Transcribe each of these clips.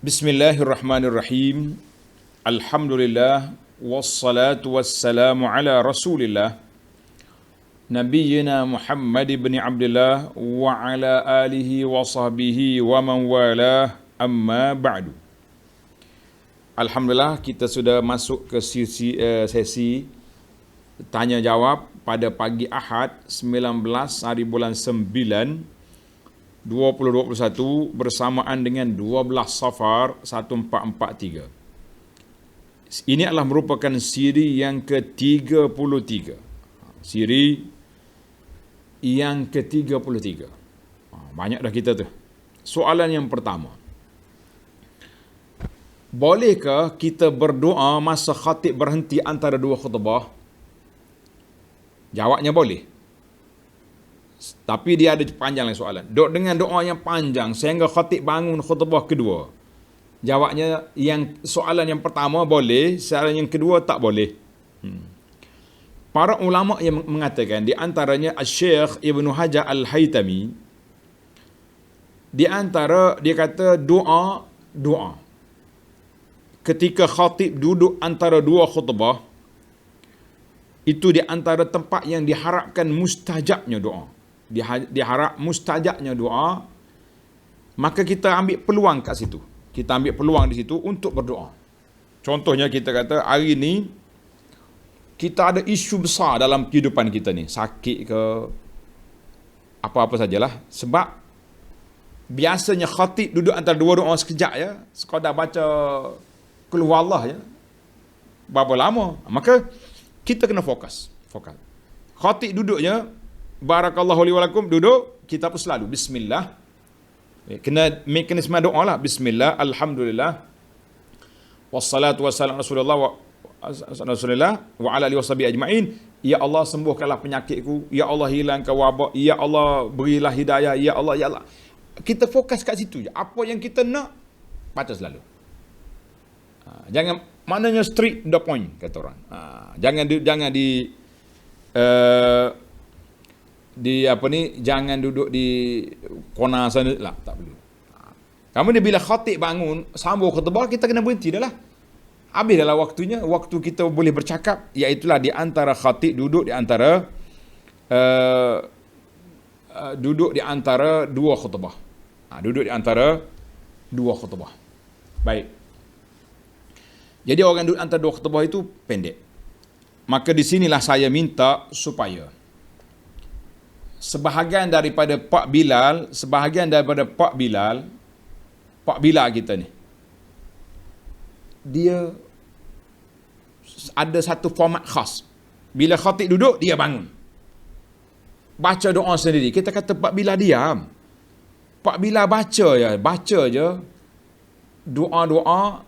Bismillahirrahmanirrahim. Alhamdulillah wassalatu wassalamu ala Rasulillah Nabiyyina Muhammad ibn Abdullah wa ala alihi wa sahbihi wa man walah, amma ba'du. Alhamdulillah, kita sudah masuk ke sesi tanya jawab pada pagi Ahad 19 hari bulan 9 2021 bersamaan dengan 12 Safar 1443. Ini adalah merupakan siri yang ke-33. Siri yang ke-33. Banyak dah kita tu. Soalan yang pertama. Bolehkah kita berdoa masa khatib berhenti antara dua khutbah? Jawabnya boleh. Tapi dia ada panjang lagi soalan. Dengan doa yang panjang sehingga khatib bangun khutbah kedua. Jawabnya soalan yang pertama boleh, soalan yang kedua tak boleh. Para ulama yang mengatakan, di antaranya Syekh Ibn Hajar Al-Haytami, di antara dia kata doa ketika khatib duduk antara dua khutbah, itu di antara tempat yang diharapkan mustajabnya doa. Diharap mustajabnya doa, maka kita ambil peluang kat situ. Kita ambil peluang di situ untuk berdoa. Contohnya kita kata hari ni kita ada isu besar dalam kehidupan kita ni, sakit ke apa-apa sajalah. Sebab biasanya khatib duduk antara dua doa sekejap ya, sekadar baca Qul huwallah ya. Berapa lama? Maka kita kena fokus. Khatib duduknya barakallahu li wa lakum, duduk, kita pun selalu bismillah. Kena mekanisme doa lah. Bismillah, alhamdulillah, wassalatu wassalamu Rasulullah wa ala alihi washabihi ajma'in. Ya Allah, sembuhkanlah penyakitku. Ya Allah, hilangkan wabak. Ya Allah, berilah hidayah. Ya Allah, ya Allah. Kita fokus kat situ je. Apa yang kita nak, baca selalu. Jangan, maknanya straight the point, kata orang. Jangan jangan duduk di kona sana lah, tak perlu. Kemudian bila khatib bangun sambung khutbah, kita kena berhenti dah lah. Habis dah lah waktunya, waktu kita boleh bercakap, iaitulah di antara khatib duduk di antara dua khutbah. Duduk di antara dua khutbah. Baik. Jadi orang duduk antara dua khutbah itu pendek. Maka di sinilah saya minta supaya sebahagian daripada Pak Bilal kita ni, dia ada satu format khas. Bila khatib duduk, dia bangun, baca doa sendiri. Kita kata Pak Bilal diam. Pak Bilal baca je doa-doa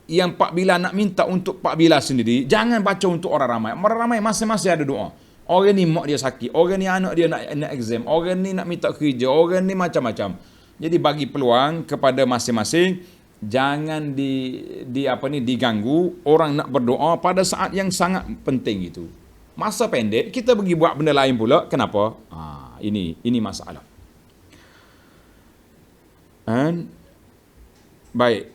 yang Pak Bilal nak minta untuk Pak Bilal sendiri. Jangan baca untuk orang ramai. Orang ramai masing-masing ada doa. Orang ni mak dia sakit, orang ni anak dia nak exam, orang ni nak minta kerja, orang ni macam-macam. Jadi bagi peluang kepada masing-masing, jangan diganggu orang nak berdoa pada saat yang sangat penting itu. Masa pendek kita pergi buat benda lain pula. Kenapa? Ini masalah. Baik,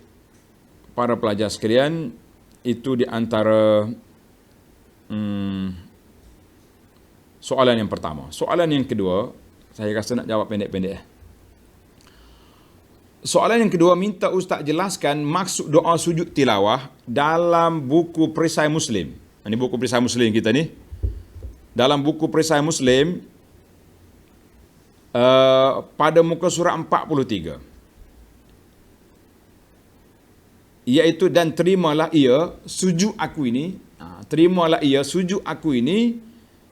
para pelajar sekalian, itu di antara soalan yang pertama. Soalan yang kedua, saya rasa nak jawab pendek-pendek. Soalan yang kedua, minta Ustaz jelaskan maksud doa sujud tilawah dalam buku Perisai Muslim. Ini buku Perisai Muslim kita ni. Dalam buku Perisai Muslim, pada muka surat 43. Iaitu, dan terimalah ia sujud aku ini. Terimalah ia sujud aku ini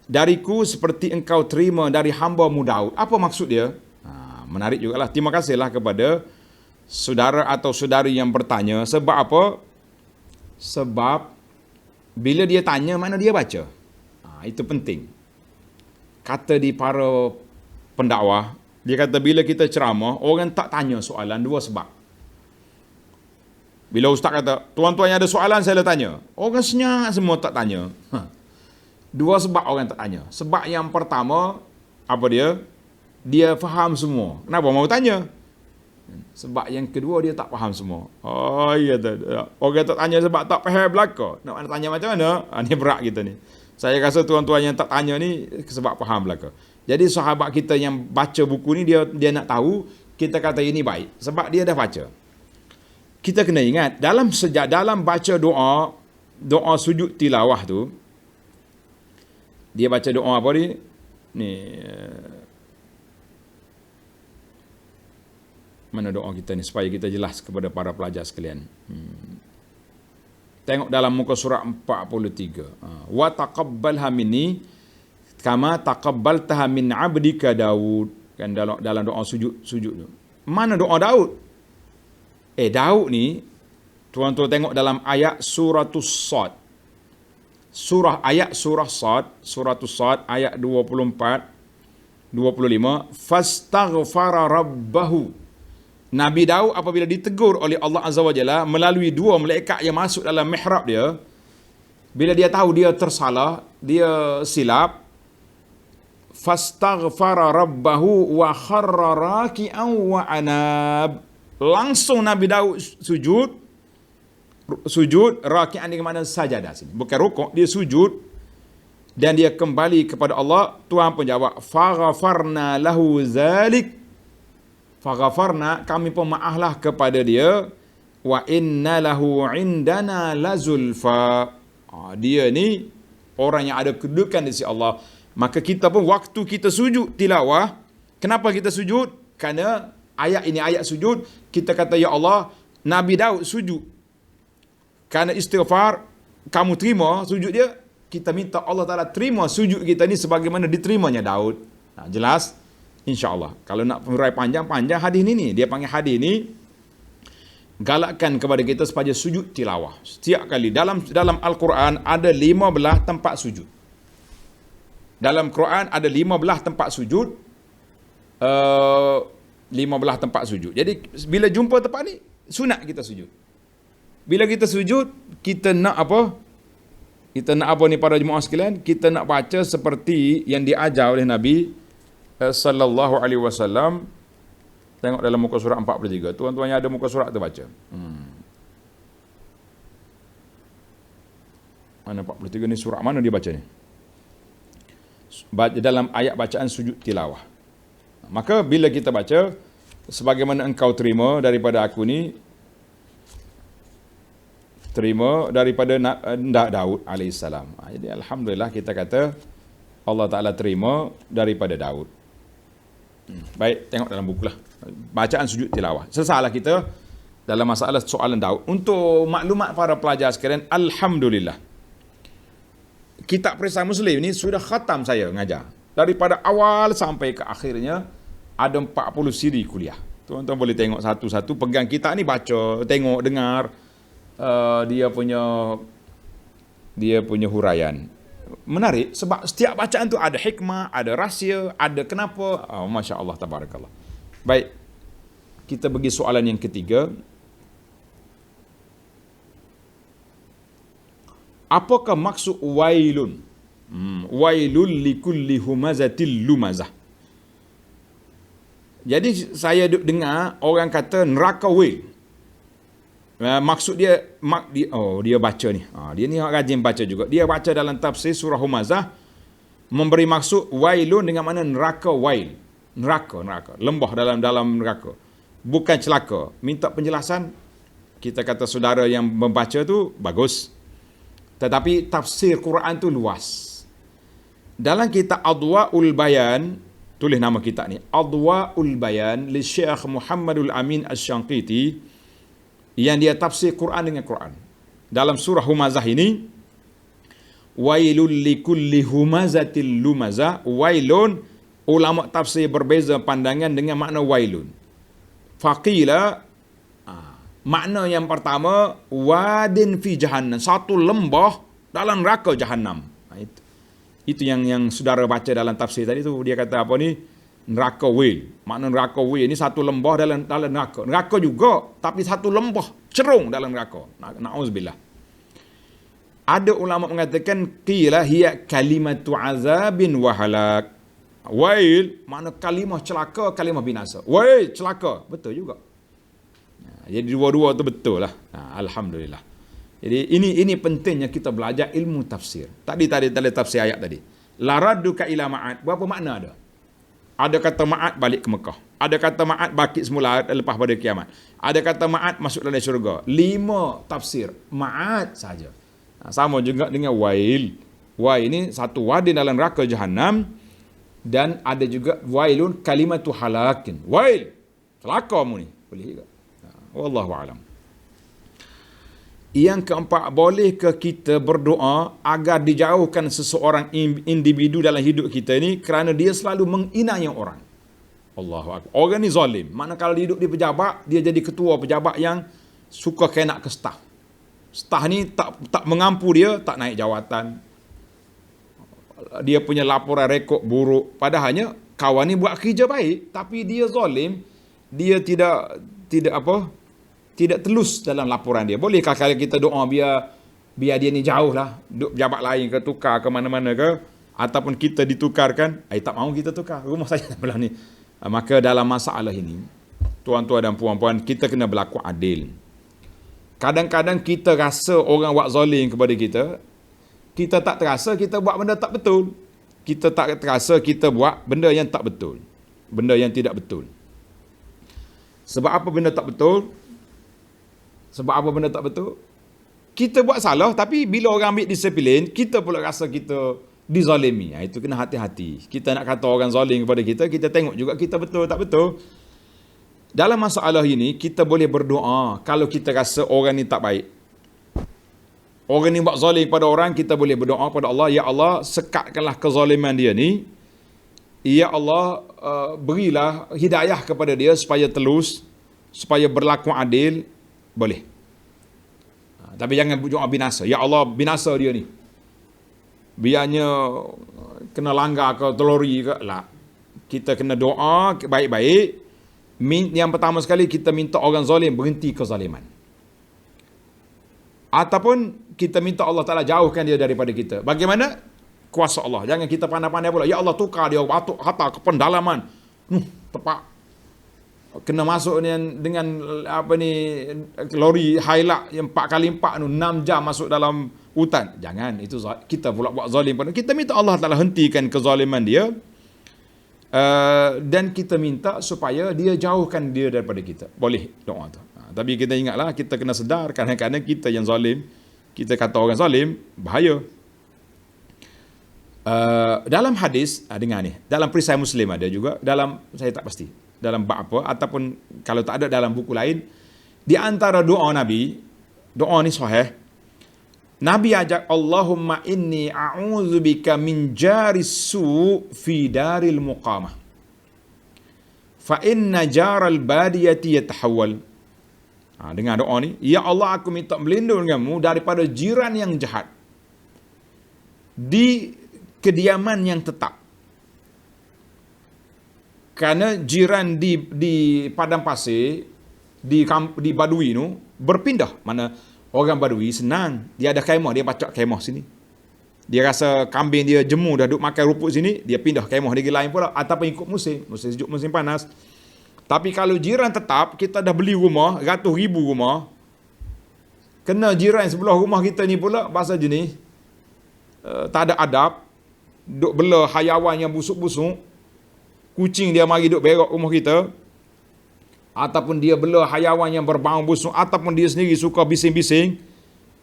dariku seperti engkau terima dari hamba-Mu Daud. Apa maksud dia? Menarik jugalah. Terima kasihlah kepada saudara atau saudari yang bertanya. Sebab apa? Sebab bila dia tanya, mana dia baca. Itu penting. Kata di para pendakwah, dia kata bila kita ceramah, orang tak tanya soalan, dua sebab. Bila ustaz kata, tuan-tuan yang ada soalan saya tanya, orang senyap semua tak tanya. Dua sebab orang tak tanya. Sebab yang pertama, apa dia? Dia faham semua. Kenapa mau tanya? Sebab yang kedua dia tak faham semua. Oh ya tu. Orang tak tanya sebab tak faham belaka. Nak tanya macam mana? Ni berat kita ni. Saya rasa tuan-tuan yang tak tanya ni sebab faham belaka. Jadi sahabat kita yang baca buku ni dia nak tahu, kita kata ini baik sebab dia dah baca. Kita kena ingat dalam baca doa sujud tilawah tu, dia baca doa apa ni? Ni mana doa kita ni supaya kita jelas kepada para pelajar sekalian. Tengok dalam muka surat 43. Wa taqabbalha minni kama taqabbaltaha min 'abdika Daud. Kan dalam doa sujud tu. Mana doa Daud? Daud ni tuan-tuan tengok dalam ayat suratus Sad. Surah Sad ayat 24 25 fastaghfara rabbahu. Nabi Daud apabila ditegur oleh Allah Azza wa Jalla melalui dua malaikat yang masuk dalam mihrab dia, bila dia tahu dia tersalah, dia silap, fastaghfara rabbahu wa kharra raki'an wa anab. Langsung Nabi Daud sujud raki'an dengan makna sajadah sini. Bukan rukuk, dia sujud dan dia kembali kepada Allah. Tuhan pun jawab, faghafarna lahu zalik. Faghafarna, kami pemaaflah kepada dia, wa inna lahu indana lazulfa. Dia ni orang yang ada kedudukan di sisi Allah. Maka kita pun waktu kita sujud tilawah, kenapa kita sujud? Kerana ayat ini ayat sujud, kita kata ya Allah, Nabi Daud sujud kerana istighfar, kamu terima sujud dia, kita minta Allah Ta'ala terima sujud kita ni sebagaimana diterimanya Daud. Jelas? InsyaAllah. Kalau nak hurai panjang-panjang hadis ni, dia panggil hadis ni galakkan kepada kita supaya sujud tilawah. Setiap kali dalam Al-Quran ada 15 tempat sujud. Dalam Quran ada 15 tempat sujud. 15 tempat sujud. Jadi bila jumpa tempat ni, sunat kita sujud. Bila kita sujud, kita nak apa? Kita nak apa ni para jemaah sekalian? Kita nak baca seperti yang diajar oleh Nabi sallallahu alaihi wasallam. Tengok dalam muka surat 43. Tuan-tuan yang ada muka surat tu baca. Mana 43 ni, surah mana dia baca ni? Dalam ayat bacaan sujud tilawah. Maka bila kita baca, sebagaimana engkau terima daripada aku ni, terima daripada Daud alaihissalam. Jadi alhamdulillah kita kata Allah Ta'ala terima daripada Daud. Baik, tengok dalam buku lah. Bacaan sujud tilawah. Selesailah kita dalam masalah soalan Daud. Untuk maklumat para pelajar sekalian, alhamdulillah, kitab Perisai Muslim ni sudah khatam saya ngajar. Daripada awal sampai ke akhirnya, ada 40 siri kuliah. Tuan-tuan boleh tengok satu-satu, pegang kitab ni, baca, tengok, dengar dia punya huraian. Menarik sebab setiap bacaan tu ada hikmah, ada rahsia, ada kenapa. Masya Allah, tabarakallah. Baik, kita pergi soalan yang ketiga. Apakah maksud wailun? Wailul likulli humazatil lumazah. Jadi saya dengar orang kata neraka wail. Maksud dia, dia baca ni. Dia ni rajin baca juga. Dia baca dalam tafsir surah Humazah, memberi maksud wailun dengan mana neraka wail. Neraka. Lembah dalam neraka. Bukan celaka. Minta penjelasan, kita kata saudara yang membaca tu bagus. Tetapi tafsir Quran tu luas. Dalam kitab Adwa'ul Bayan, tulis nama kitab ni, Adwa'ul Bayan li Syekh Muhammadul Amin Asy-Syanqiti, yang dia tafsir Quran dengan Quran. Dalam surah Humazah ini, wailul likulli humazatil lumazah. Wailun, ulama tafsir berbeza pandangan dengan makna wailun. Faqila, makna yang pertama, wadin fi jahannam, satu lembah dalam neraka jahannam. Itu yang saudara baca dalam tafsir tadi tu. Dia kata apa ni? Neraka wail. Makna neraka wail ni satu lembah dalam neraka. Neraka juga, tapi satu lembah cerung dalam neraka. Na'udzubillah. Ada ulama mengatakan qila hiya kalimatu azabin wa halak. Wail makna kalimah celaka, kalimah binasa. Wail celaka, betul juga. Jadi dua-dua tu betul lah. Alhamdulillah. Jadi ini pentingnya kita belajar ilmu tafsir. Tadi tafsir ayat tadi. La radduka ila ma'ad. Berapa makna ada? Ada kata ma'ad balik ke Mekah. Ada kata ma'ad bangkit semula lepas pada kiamat. Ada kata ma'ad masuk dalam syurga. 5 tafsir. Ma'ad saja. Sama juga dengan wail. Wail ini satu wadi dalam neraka Jahannam. Dan ada juga wailun kalimatu halakin. Wail. Celaka mu ni. Boleh juga. Wallahu a'lam. Yang keempat, bolehkah kita berdoa agar dijauhkan seseorang individu dalam hidup kita ni kerana dia selalu menginai orang. Allahu akbar. Orang ni zalim. Mana kalau dia hidup di pejabat, dia jadi ketua pejabat yang suka kenak ke staf. Staf ni tak mengampu dia, tak naik jawatan. Dia punya laporan rekod buruk. Padahalnya kawan ni buat kerja baik, tapi dia zalim. Dia tidak telus dalam laporan dia. Bolehkah kalau kita doa biar dia ni jauh lah, duduk pejabat lain ke, tukar ke mana-mana ke, ataupun kita ditukarkan, tak mahu kita tukar, rumah saya belah ni. Maka dalam masalah ini, tuan-tuan dan puan-puan, kita kena berlaku adil. Kadang-kadang kita rasa orang buat zalim kepada kita, kita tak terasa kita buat benda tak betul. Kita tak terasa kita buat benda yang tak betul. Benda yang tidak betul. Sebab apa benda tak betul? Sebab apa benda tak betul? Kita buat salah, tapi bila orang ambil disiplin, kita pula rasa kita dizalimi. Itu kena hati-hati. Kita nak kata orang zalim kepada kita, kita tengok juga kita betul tak betul. Dalam masalah ini, kita boleh berdoa kalau kita rasa orang ni tak baik. Orang ni buat zalim kepada orang, kita boleh berdoa kepada Allah, ya Allah, sekatkanlah kezaliman dia ni. Ya Allah, berilah hidayah kepada dia supaya telus, supaya berlaku adil. Boleh. Tapi jangan doa binasa. Ya Allah, binasa dia ni. Biarnya kena langgar ke, telori ke. Lah. Kita kena doa baik-baik. Yang pertama sekali, kita minta orang zalim berhenti kezaliman. Ataupun kita minta Allah Ta'ala jauhkan dia daripada kita. Bagaimana? Kuasa Allah. Jangan kita pandai-pandai pula. Ya Allah, tukar dia batuk harta ke pendalaman. Tepat. Kena masuk dengan lori Hilux yang 4x4 tu 6 jam masuk dalam hutan. Jangan. Itu kita pula buat zalim pada. Kita minta Allah Ta'ala hentikan kezaliman dia. Dan kita minta supaya dia jauhkan dia daripada kita. Boleh doa tu. Tapi kita ingatlah, kita kena sedar kadang-kadang kita yang zalim, kita kata orang zalim, bahaya. Dalam hadis, dengar ni, dalam perisai Muslim ada juga, dalam, saya tak pasti, dalam bab apa, ataupun kalau tak ada dalam buku lain, di antara doa Nabi, doa ni sahih, Nabi ajak, Allahumma inni a'udzubika min jaris su' fi daril muqamah. Fa inna jaral badiyati yatahawwal. Dengar doa ni. Ya Allah, aku minta berlindung denganmu daripada jiran yang jahat di kediaman yang tetap. Kerana jiran di padang pasir, di Badui tu, berpindah. Mana orang Badui senang. Dia ada kemah, dia pacak kemah sini. Dia rasa kambing dia jemu dah duduk makan rumput sini, dia pindah kemah negeri lain pula. Ataupun ikut musim sejuk, musim panas. Tapi kalau jiran tetap, kita dah beli rumah, ratus ribu rumah, kena jiran sebelah rumah kita ni pula, bahasa jenis, tak ada adab, duk bela hayawan yang busuk-busuk, kucing dia mari duk berak rumah kita, ataupun dia bela hayawan yang berbau busuk, ataupun dia sendiri suka bising-bising,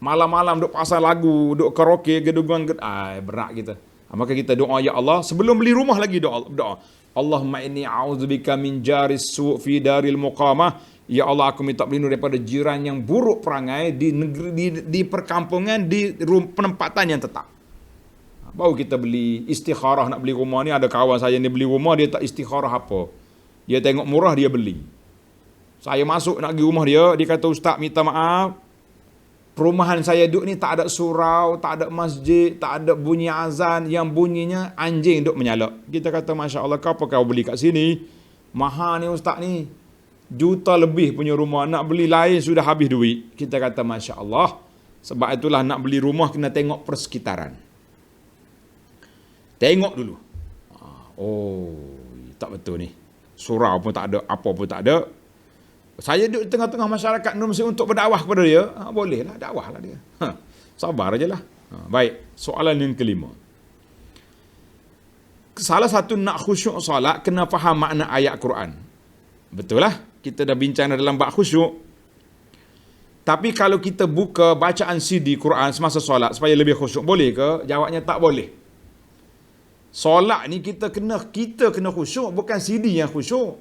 malam-malam duk pasang lagu, duk karaoke, gedung-gedung, berat kita. Maka kita doa, ya Allah, sebelum beli rumah lagi doa. Allahumma inni a'udzubika min jaris su' fi daril muqamah. Ya Allah, aku minta berlindung daripada jiran yang buruk perangai di negeri, di perkampungan, di penempatan yang tetap. Baru kita beli istikharah nak beli rumah ni. Ada kawan saya ni beli rumah, dia tak istikharah apa. Dia tengok murah, dia beli. Saya masuk nak pergi rumah dia, dia kata, Ustaz minta maaf, perumahan saya duduk ni tak ada surau, tak ada masjid, tak ada bunyi azan, yang bunyinya anjing duduk menyalak. Kita kata, Masya Allah, apa kau beli kat sini? Mahal ni Ustaz ni. Juta lebih punya rumah. Nak beli lain sudah habis duit. Kita kata, Masya Allah. Sebab itulah nak beli rumah kena tengok persekitaran. Tengok dulu. Oh, tak betul ni. Surau pun tak ada, apa pun tak ada. Saya duduk tengah-tengah masyarakat non-Muslim untuk berdakwah kepada dia, bolehlah, dakwahlah dia. Sabar ajalah. Baik, soalan yang kelima. Salah satu nak khusyuk solat, kena faham makna ayat Quran. Betul lah, kita dah bincang dalam bab khusyuk. Tapi kalau kita buka bacaan CD Quran semasa solat supaya lebih khusyuk, boleh ke? Jawabnya tak boleh. Solat ni kita kena khusyuk, bukan CD yang khusyuk.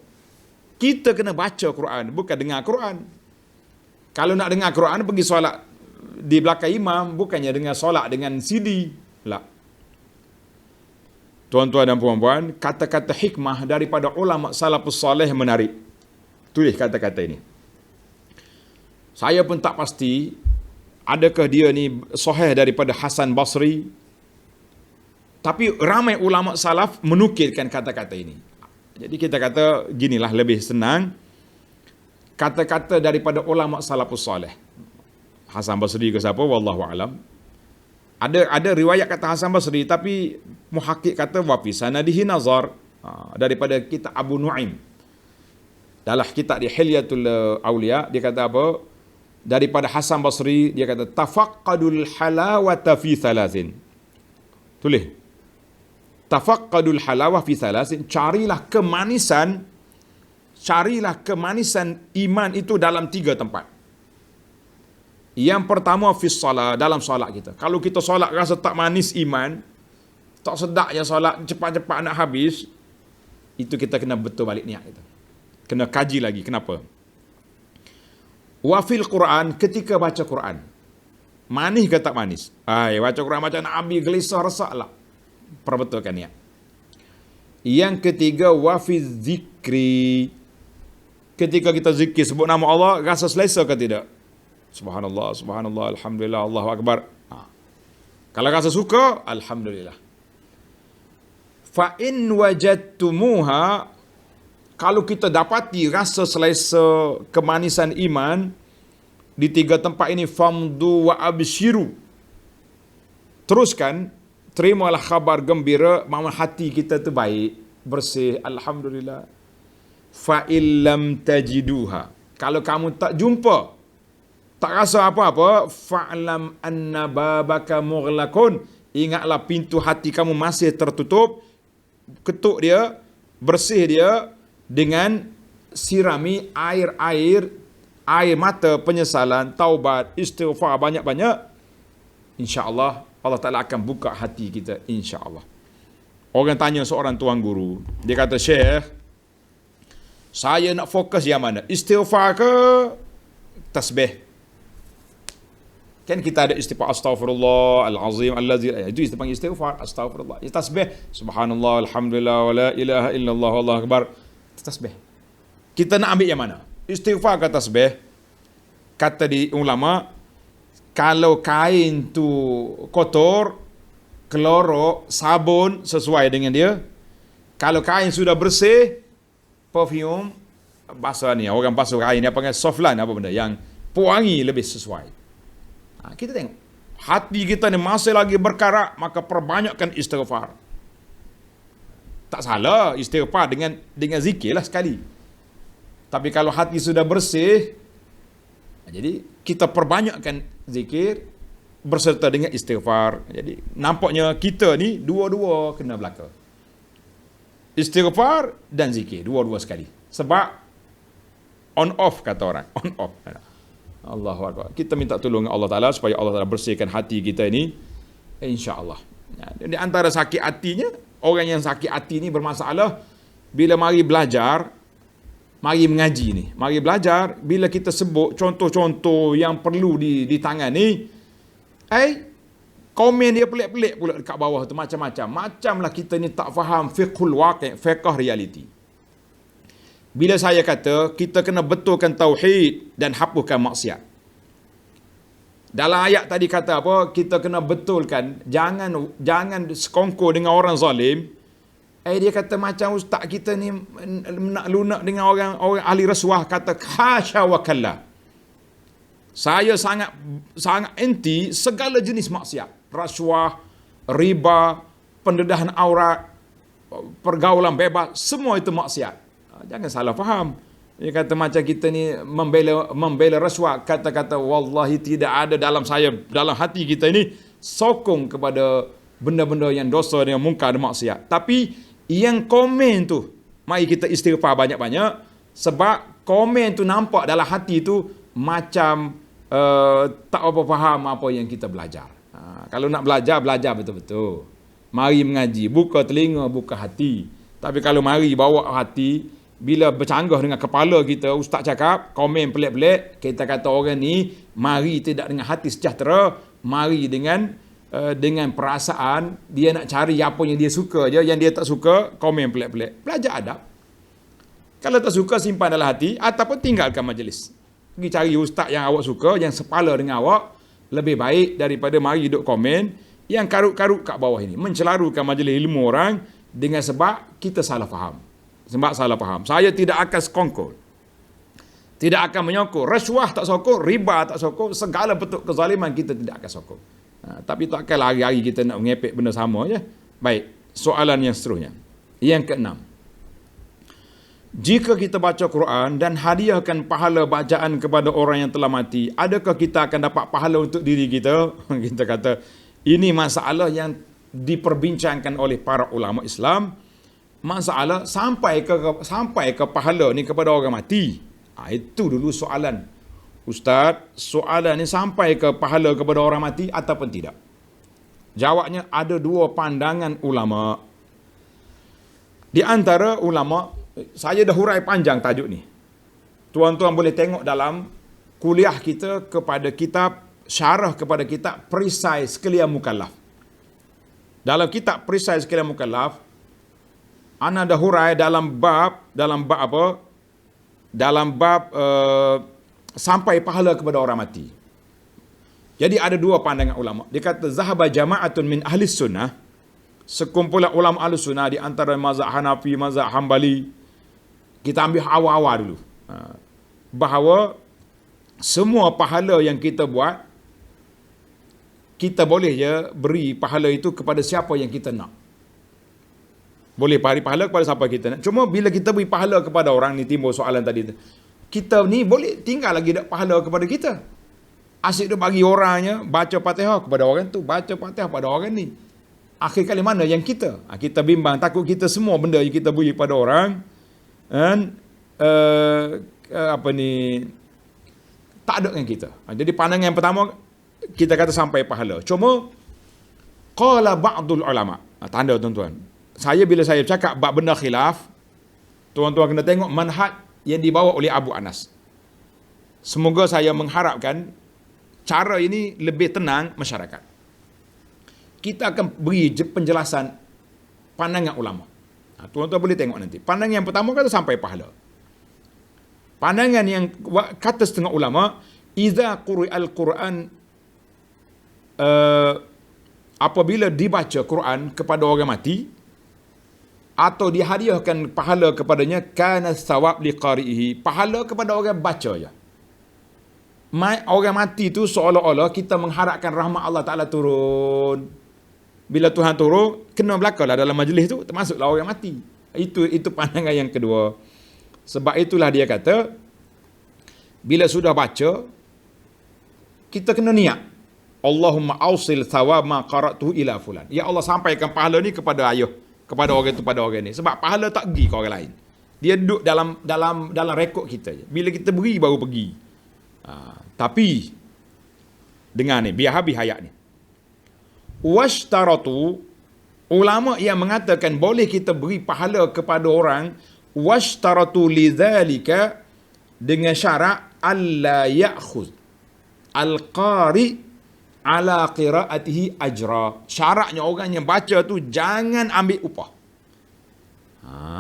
Kita kena baca Quran, bukan dengar Quran. Kalau nak dengar Quran, pergi solat di belakang imam, bukannya dengar solat dengan CD. Lah. Tuan-tuan dan puan-puan, kata-kata hikmah daripada ulama salafus salih menarik. Tulis kata-kata ini. Saya pun tak pasti adakah dia ni sahih daripada Hasan Basri. Tapi ramai ulama salaf menukilkan kata-kata ini. Jadi kita kata ginilah lebih senang. Kata-kata daripada ulama salafus salih. Hasan Basri ke siapa? Wallahu alam. Ada riwayat kata Hasan Basri, tapi muhakkik kata wa fi sanadihi nazar, daripada kitab Abu Nuaim. Dalam kitab di Hilyatul Auliya dia kata apa? Daripada Hasan Basri dia kata tafaqqadul halawata fi thalathin. Tulis. Tafaqqadul halawah fi thalathin, carilah kemanisan iman itu dalam 3 tempat. Yang pertama fi salat, dalam solat kita. Kalau kita solat rasa tak manis iman, tak sedap je solat, cepat-cepat nak habis, itu kita kena betul balik niat kita. Kena kaji lagi kenapa. Wa fil Quran, ketika baca Quran, manis ke tak manis? Baca Quran macam nak habis, gelisah, resak lah. Perbetulkan niat. Yang ketiga, wa fi zikri, ketika kita zikir sebut nama Allah, rasa selesa ke tidak? Subhanallah, subhanallah, alhamdulillah, Allahu akbar. Kalau rasa suka, alhamdulillah. Fa in wajadtumuha, kalau kita dapati rasa selesa kemanisan iman di 3 tempat ini, famdu wa abshiru, teruskan, terimalah khabar gembira, maksud hati kita tu baik, bersih, alhamdulillah. Fa illam tajiduha, kalau kamu tak jumpa, tak rasa apa-apa, fa'lam anna babaka mughlaqun, ingatlah pintu hati kamu masih tertutup, ketuk dia, bersih dia dengan sirami air mata penyesalan, taubat, istighfar banyak-banyak. InsyaAllah Allah Ta'ala akan buka hati kita, insyaAllah. Orang tanya seorang tuan guru, dia kata, Syekh, saya nak fokus yang mana? Istighfar ke tasbih? Kan kita ada istighfar astaghfirullah al-azim allazi, itu dipanggil istighfar, astaghfirullah. Tasbih subhanallah alhamdulillah wala ilaha illallah wallahu akbar. Tasbih. Kita nak ambil yang mana? Istighfar ke tasbih? Kata di ulama, kalau kain tu kotor, klorok, sabun sesuai dengan dia. Kalau kain sudah bersih, perfume, basuh ni, orang basuh kain ni apa panggil softline, apa benda yang pewangi lebih sesuai. Kita tengok hati kita ni masih lagi berkarat, maka perbanyakkan istighfar. Tak salah istighfar dengan zikir lah sekali. Tapi kalau hati sudah bersih, jadi kita perbanyakkan zikir berserta dengan istighfar. Jadi nampaknya kita ni dua-dua kena belaka. Istighfar dan zikir, dua-dua sekali. Sebab on off kata orang, on off. Allahu Akbar. Kita minta tolong Allah Ta'ala supaya Allah Ta'ala bersihkan hati kita ini, insya-Allah. Di antara sakit hatinya, orang yang sakit hati ni bermasalah bila mari belajar, mari mengaji ni, mari belajar, bila kita sebut contoh-contoh yang perlu ditangani, komen dia pelik-pelik pula dekat bawah tu, macam-macam. Macamlah kita ni tak faham fiqhul waqi', fiqh reality. Bila saya kata kita kena betulkan tauhid dan hapuskan maksiat. Dalam ayat tadi kata apa? Kita kena betulkan, jangan sekongkol dengan orang zalim. Dia kata macam ustaz kita ni nak lunak dengan orang ahli rasuah, kata hasya wa kalla. Saya sangat anti segala jenis maksiat. Rasuah, riba, pendedahan aurat, pergaulan bebas, semua itu maksiat. Jangan salah faham. Dia kata macam kita ni membela rasuah, kata-kata wallahi tidak ada dalam hati kita ini sokong kepada benda-benda yang dosa, yang mungkar dan maksiat. Tapi yang komen tu, mari kita istighfar banyak-banyak, sebab komen tu nampak dalam hati tu macam tak apa faham apa yang kita belajar. Kalau nak belajar betul-betul. Mari mengaji, buka telinga, buka hati. Tapi kalau mari bawa hati, bila bercanggah dengan kepala kita, ustaz cakap, komen pelik-pelik, kita kata orang ni mari tidak dengan hati sejahtera, mari dengan perasaan dia nak cari apa yang dia suka je, yang dia tak suka komen pelik-pelik. Belajar adab. Kalau tak suka simpan dalam hati ataupun tinggalkan majlis. Pergi cari ustaz yang awak suka, yang sepala dengan awak, lebih baik daripada mari duduk komen yang karut-karut kat bawah ini, mencelarukan majlis ilmu orang dengan sebab kita salah faham. Sebab salah faham. Saya tidak akan sekongkol. Tidak akan menyokong. Rasuah tak sokong, riba tak sokong, segala bentuk kezaliman kita tidak akan sokong. Tapi takkan hari-hari kita nak mengepek benda sama je. Baik, soalan yang seterusnya. Yang keenam. Jika kita baca Quran dan hadiahkan pahala bacaan kepada orang yang telah mati, adakah kita akan dapat pahala untuk diri kita? Kita kata, ini masalah yang diperbincangkan oleh para ulama Islam. Masalah sampai ke pahala ni kepada orang mati. Itu dulu soalan. Ustaz, soalan ni sampai ke pahala kepada orang mati ataupun tidak? Jawabnya ada dua pandangan ulama. Di antara ulama, saya dah hurai panjang tajuk ni. Tuan-tuan boleh tengok dalam kuliah kita kepada kitab, syarah kepada kitab Perisai Sekalian Mukallaf. Dalam kitab Perisai Sekalian Mukallaf, ana dah hurai dalam bab apa? Dalam bab sampai pahala kepada orang mati. Jadi ada dua pandangan ulama. Dia kata zahaba jama'atun min ahli sunnah, sekumpulan ulama ahli sunnah di antara mazhab Hanafi, mazhab Hambali. Kita ambil awal-awal dulu. Bahawa semua pahala yang kita buat, kita boleh je beri pahala itu kepada siapa yang kita nak. Boleh beri pahala kepada siapa kita nak. Cuma bila kita beri pahala kepada orang, ni timbul soalan tadi tu, kita ni boleh tinggal lagi tak pahala kepada kita. Asyik tu bagi orangnya baca Fatihah kepada orang tu, baca Fatihah pada orang ni. Akhir kali mana yang kita? Kita bimbang, takut kita semua benda yang kita beri pada orang dan tak ada dengan kita. Jadi pandangan yang pertama, kita kata sampai pahala. Cuma qala ba'dul ulama. Tanda tuan-tuan. Bila saya cakap bab benda khilaf, tuan-tuan kena tengok manhaj yang dibawa oleh Abu Anas. Semoga saya mengharapkan cara ini lebih tenang masyarakat. Kita akan beri penjelasan pandangan ulama. Tuan-tuan boleh tengok nanti. Pandangan yang pertama kata sampai pahala. Pandangan yang kata setengah ulama, iza quri'al Quran, apabila dibaca Quran kepada orang mati atau dihadiahkan pahala kepadanya, kana thawab liqari'ihi, pahala kepada orang baca je. Orang mati tu seolah-olah kita mengharapkan rahmat Allah Ta'ala turun. Bila Tuhan turun, kena belakalah dalam majlis tu, termasuklah orang mati. Itu pandangan yang kedua. Sebab itulah dia kata, bila sudah baca, kita kena niat, Allahumma awsil thawab ma qara'tuhu ila fulan. Ya Allah, sampaikan pahala ni kepada ayah, kepada orang itu, pada orang ni. Sebab pahala tak pergi ke orang lain. Dia duduk dalam rekod kita je. Bila kita beri baru pergi. Tapi dengar ni, biar habis ayat ni. Washtaratu, ulama yang mengatakan boleh kita beri pahala kepada orang, washtaratu lidzalika, dengan syarat alla ya'khudh al-qari ala qiraatihi ajra. Syaratnya orang yang baca tu jangan ambil upah.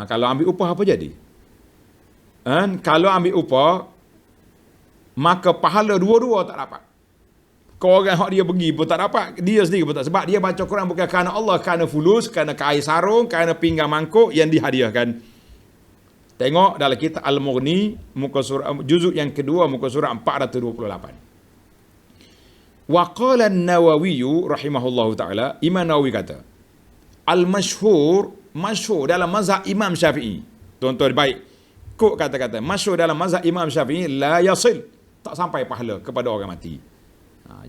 Kalau ambil upah apa jadi? Kalau ambil upah, maka pahala dua-dua tak dapat. Kau orang hak dia pergi pun tak dapat, dia sendiri pun tak. Sebab dia baca Quran bukan kerana Allah, kerana fulus, kerana kain sarung, kerana pinggang mangkuk yang dihadiahkan. Tengok dalam kitab Al-Mughni, muka surah, juzuk yang kedua, muka surah 428. Wa qala an-Nawawi rahimahullahu taala, Imam Nawawi kata, masyhur dalam mazhab Imam Syafi'i. Tuan-tuan baik, Kok kata-kata masyhur dalam mazhab Imam Syafi'i la yasil, tak sampai pahala kepada orang mati.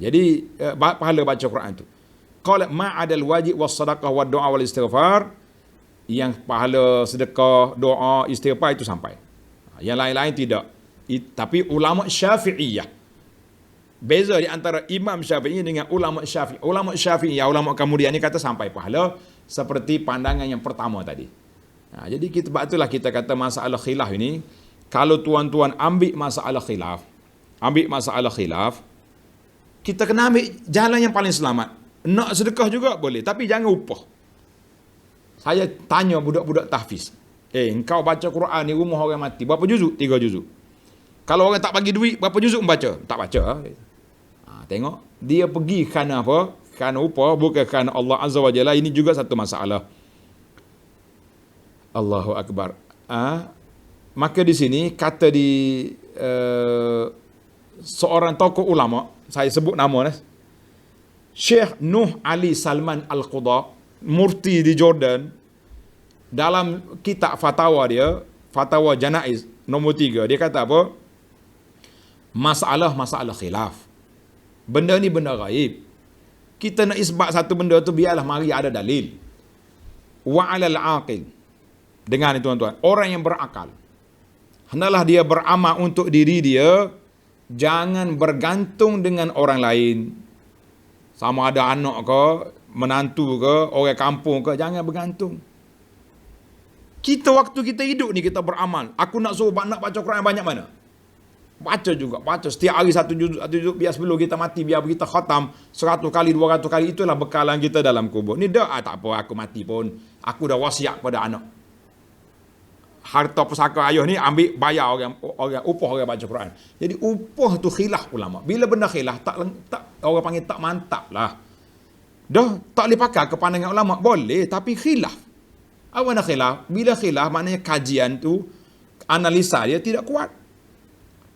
Jadi pahala baca Quran tu. Qala ma'adal wajib was sadaqah wad du'a wal istighfar, yang pahala sedekah, doa, istighfar itu sampai. Yang lain-lain tidak. Tapi ulama Syafi'iyah, beza di antara Imam Syafi'i dengan ulama Syafi'i. Ulama Syafi'i, ulama kemudian ni kata sampai pahala seperti pandangan yang pertama tadi. Jadi sebab itulah kita kata masalah khilaf ini, kalau tuan-tuan ambil masalah khilaf, kita kena ambil jalan yang paling selamat. Nak sedekah juga boleh, tapi jangan upah. Saya tanya budak-budak tahfiz, engkau baca Quran ni rumah orang mati, berapa juzuk? 3 juzuk. Kalau orang tak bagi duit, berapa juzuk membaca? Tak baca. Tengok, dia pergi kerana apa? Kerana upah, bukan kerana Allah Azza wa Jalla. Ini juga satu masalah. Allahu Akbar. Maka di sini kata di seorang tokoh ulama, saya sebut nama Syekh Nuh Ali Salman Al-Qudha, mufti di Jordan, dalam kitab fatwa dia, Fatwa Janaiz nombor 3, dia kata apa? Masalah khilaf. Benda ni benda gaib. Kita nak isbat satu benda tu, biarlah mari ada dalil. Wa 'alal 'aqil. Dengar ni tuan-tuan, orang yang berakal, hendaklah dia beramal untuk diri dia, jangan bergantung dengan orang lain. Sama ada anak ke, menantu ke, orang kampung ke, jangan bergantung. Kita waktu kita hidup ni kita beramal. Aku nak suruh nak baca Quran banyak mana? Baca juga, baca setiap hari satu juzuk, biar sebelum kita mati, biar kita khatam 100 kali, 200 kali, itulah bekalan kita dalam kubur. Ni dah tak apa, aku mati pun aku dah wasiat pada anak. Harta pusaka ayah ni ambil bayar orang upah orang baca Quran. Jadi upah tu khilaf ulama. Bila benda khilaf tak orang panggil tak mantap lah. Dah tak boleh pakai ke pandangan ulama, boleh, tapi khilaf. Apa nak khilaf? Bila khilaf maknanya kajian tu, analisa dia tidak kuat.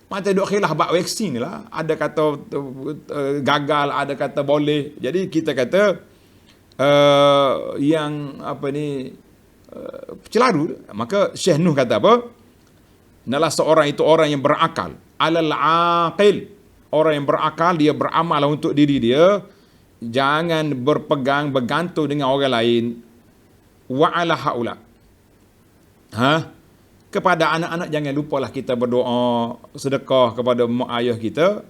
Macam duk khilaf bab vaksin lah. Ada kata gagal, ada kata boleh. Jadi kita kata yang apa ni, celadu. Maka Syekh Nuh kata apa? Adalah seorang itu orang yang berakal. Alal aqil. Orang yang berakal, dia beramal untuk diri dia. Jangan bergantung dengan orang lain. Wa ala haula. Kepada anak-anak jangan lupalah kita berdoa, sedekah kepada mak ayah kita.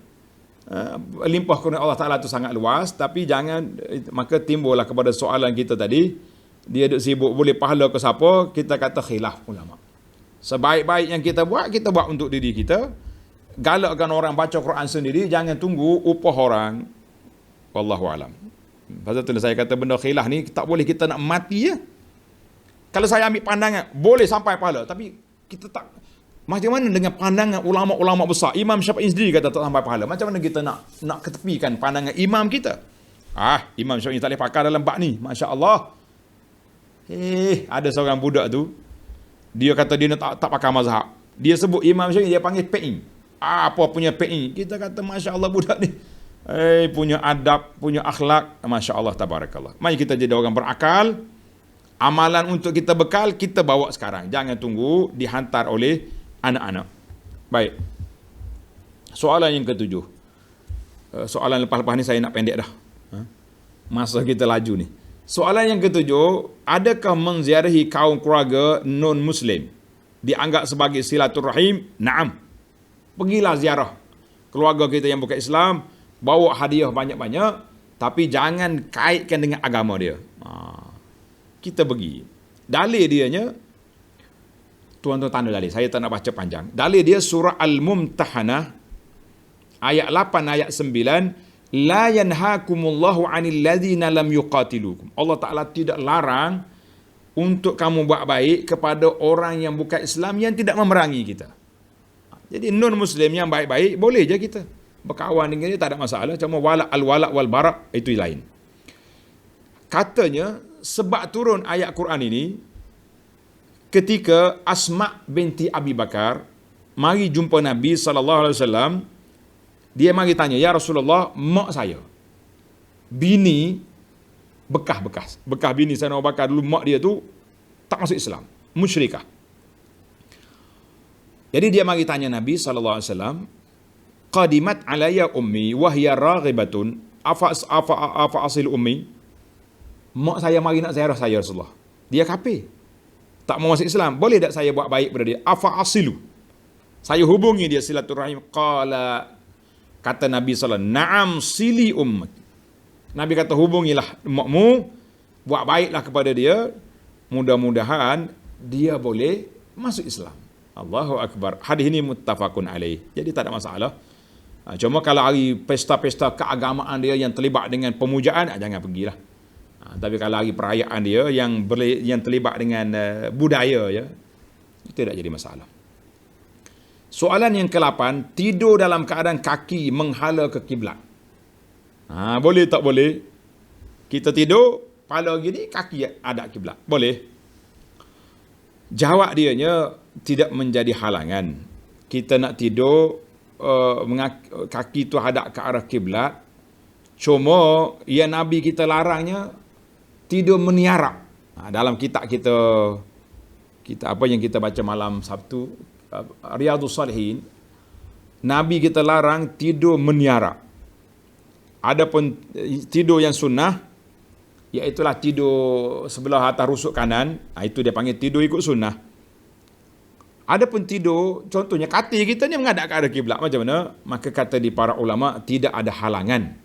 Limpah kurnia Allah Ta'ala itu sangat luas, tapi jangan, maka timbullah kepada soalan kita tadi, dia duk sibuk boleh pahala ke siapa, kita kata khilaf ulama. Sebaik-baik yang kita buat untuk diri kita. Galakkan orang baca Quran sendiri, jangan tunggu upah orang. Wallahu alam. Pasal tu saya kata benda khilaf ni tak boleh kita nak mati ya. Kalau saya ambil pandangan boleh sampai pahala, tapi kita tak, macam mana dengan pandangan ulama-ulama besar? Imam Syafi'i sendiri kata tak sampai pahala. Macam mana kita nak ketepikan pandangan imam kita? Imam Syafi'i tak boleh pakai dalam bab ni. Masya-Allah. Ada seorang budak tu, dia kata dia tak pakai mazhab. Dia sebut Imam Syafi'i, dia panggil Pe'ing. Apa punya Pe'ing? Kita kata masya-Allah budak ni. Punya adab, punya akhlak. Masya-Allah, tabarakallah. Mari kita jadi orang berakal. Amalan untuk kita bekal, kita bawa sekarang. Jangan tunggu dihantar oleh anak-anak. Baik. Soalan yang ke-7. Soalan lepas-lepas ni saya nak pendek dah. Masa kita laju ni. Soalan yang ke-7, adakah menziarahi kaum keluarga non-Muslim dianggap sebagai silaturahim? Naam. Pergilah ziarah keluarga kita yang bukan Islam, bawa hadiah banyak-banyak, tapi jangan kaitkan dengan agama dia. Kita pergi. Dalil dianya, tuan-tuan tanda dalil, saya tak nak baca panjang. Dalil dia surah Al-Mumtahanah, ayat 8, ayat 9, la yanhaakumullahu 'anil ladzina lam yuqatilukum. Allah Taala tidak larang untuk kamu buat baik kepada orang yang bukan Islam yang tidak memerangi kita. Jadi non muslim yang baik-baik boleh je kita berkawan dengan dia, tak ada masalah. Cuma wala wal bara itu lain. Katanya sebab turun ayat Quran ini ketika Asma binti Abi Bakar mari jumpa Nabi SAW. Dia mari tanya, ya Rasulullah, mak saya, bini bekas bini Sayyidina Abu Bakar dulu, mak dia tu tak masuk Islam, musyrikah. Jadi dia mari tanya Nabi SAW, qadimat alayya ummi wahya raghibatun afa asil ummi. Mak saya mari nak ziarah saya Rasulullah. Dia kafir. Tak mau masuk Islam. Boleh tak saya buat baik pada dia? Afa asilu. Saya hubungi dia silaturahim. Qala, kata Nabi SAW, na'am sili ummak. Nabi kata hubungilah makmu, buat baiklah kepada dia. Mudah-mudahan dia boleh masuk Islam. Allahu Akbar. Hadis ini muttafaqun alaih. Jadi tak ada masalah. Cuma kalau hari pesta-pesta keagamaan dia yang terlibat dengan pemujaan, jangan pergilah. Tapi kalau hari perayaan dia yang terlibat dengan budaya, ya, itu tidak jadi masalah. Soalan yang ke-8, tidur dalam keadaan kaki menghala ke kiblat. Boleh tak boleh? Kita tidur, kepala gini, kaki ada kiblat. Boleh? Jawab dianya tidak menjadi halangan. Kita nak tidur, kaki tu hadap ke arah kiblat. Cuma yang Nabi kita larangnya tidur meniarap. Dalam kitab kita apa yang kita baca malam Sabtu, Riyadhus Salihin, Nabi kita larang tidur meniarap. Adapun tidur yang sunnah, iaitulah tidur sebelah atas rusuk kanan, itu dia panggil tidur ikut sunnah. Adapun tidur, contohnya katil kita ni menghadap ke arah kiblat, macam mana? Maka kata di para ulama, tidak ada halangan.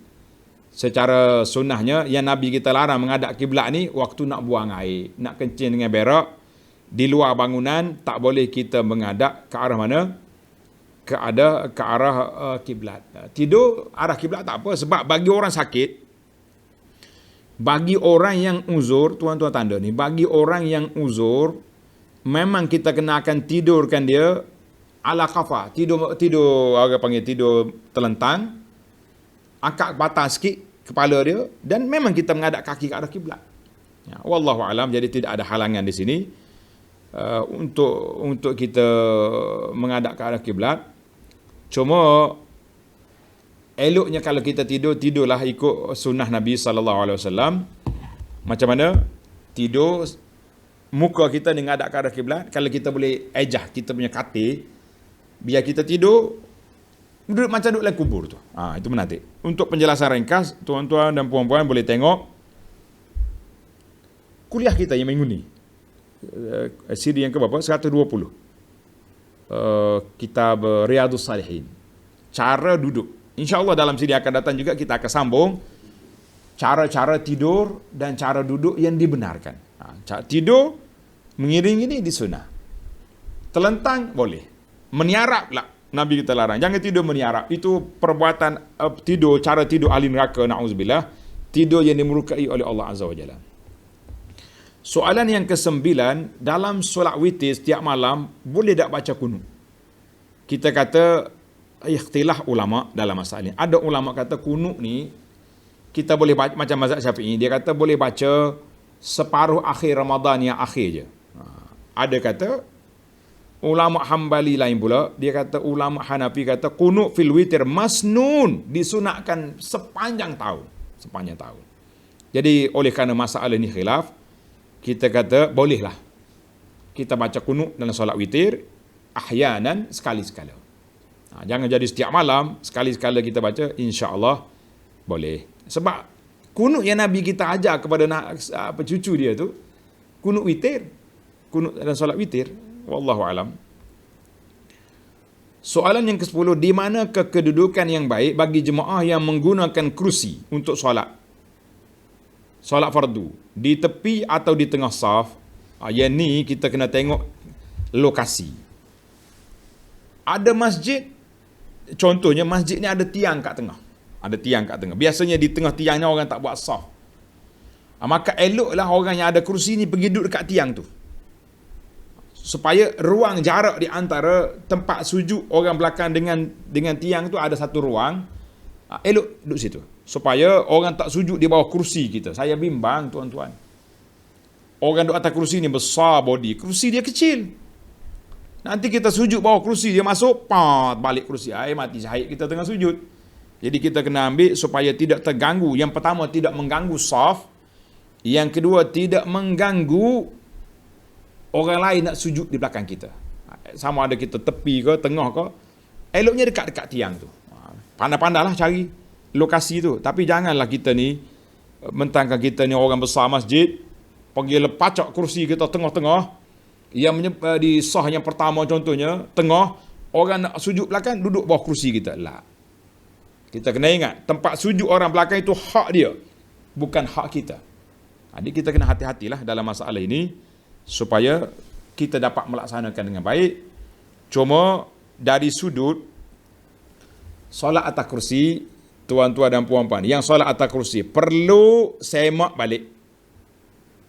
Secara sunnahnya, yang Nabi kita larang menghadap kiblat ni, waktu nak buang air, nak kencing dengan berak, di luar bangunan, tak boleh kita menghadap ke arah mana? Ke arah kiblat. Tidur arah kiblat tak apa, sebab bagi orang sakit, bagi orang yang uzur, tuan-tuan tanda ni, bagi orang yang uzur, memang kita kena akan tidurkan dia ala kafa, tidur orang panggil tidur telentang, angkat batas sikit kepala dia, dan memang kita menghadap kaki ke arah kiblat. Ya, wallahu alam. Jadi tidak ada halangan di sini untuk kita menghadap ke arah kiblat. Cuma eloknya kalau kita tidurlah ikut sunnah Nabi SAW. Macam mana? Tidur muka kita menghadap ke arah kiblat. Kalau kita boleh ejah kita punya katil, biar kita tidur duduk macam duduk dalam kubur tu. Itu menarik. Untuk penjelasan ringkas, tuan-tuan dan puan-puan boleh tengok kuliah kita yang minggu ni. CD yang ke berapa? 120. Kitab Riyadhus Salihin. Cara duduk. InsyaAllah dalam CD akan datang juga kita akan sambung cara-cara tidur dan cara duduk yang dibenarkan. Tidur mengiring ini di sunnah. Telentang boleh. Meniarap lah Nabi kita larang. Jangan tidur meniarap. Itu perbuatan cara tidur ahli neraka, na'udzubillah. Tidur yang dimurkai oleh Allah Azza wa Jalla. Soalan yang ke-9, dalam solat witir setiap malam, boleh tak baca kunut? Kita kata, ikhtilaf ulama dalam masalah ini. Ada ulama kata kunut ni, kita boleh baca, macam mazhab Syafi'i, dia kata boleh baca separuh akhir Ramadan yang akhir je. Ada kata, ulama Hambali lain pula, dia kata ulama Hanafi kata kunut fil witir masnun, disunatkan sepanjang tahun. Jadi oleh kerana masalah ni khilaf, kita kata bolehlah kita baca kunut dalam solat witir ahyanan, sekali-sekala. Jangan jadi setiap malam, sekali-sekala kita baca, insya-Allah boleh. Sebab kunut yang Nabi kita ajar kepada cucu dia tu, kunut witir, kunut dalam solat witir. Wallahu alam. Soalan yang ke-10, di mana kedudukan yang baik bagi jemaah yang menggunakan kerusi untuk solat fardu, di tepi atau di tengah saf? Yang ni kita kena tengok lokasi. Ada masjid, contohnya masjid ni ada tiang kat tengah. Biasanya di tengah tiang ni orang tak buat saf. Maka eloklah orang yang ada kerusi ni pergi duduk dekat tiang tu, supaya ruang jarak di antara tempat sujud orang belakang dengan tiang tu ada satu ruang. Elok duduk situ, supaya orang tak sujud di bawah kerusi kita. Saya bimbang tuan-tuan, orang duduk atas kerusi ni besar body, kerusi dia kecil. Nanti kita sujud bawah kerusi, dia masuk, balik kerusi, mati syahid kita tengah sujud. Jadi kita kena ambil supaya tidak terganggu. Yang pertama, tidak mengganggu saf. Yang kedua, tidak mengganggu orang lain nak sujud di belakang kita. sama ada kita tepi ke, tengah ke, eloknya dekat-dekat tiang tu. Pandai-pandailah cari lokasi tu. Tapi janganlah kita ni, mentangkan kita ni orang besar masjid, pergi lepacak kursi kita tengah-tengah, yang di sah yang pertama contohnya, tengah, orang nak sujud belakang, duduk bawah kursi kita. Lah. Kita kena ingat, tempat sujud orang belakang itu hak dia, bukan hak kita. Jadi kita kena hati-hatilah dalam masalah ini, supaya kita dapat melaksanakan dengan baik. Cuma dari sudut solat atas kursi, tuan-tuan dan puan-puan, yang solat atas kursi perlu semak balik,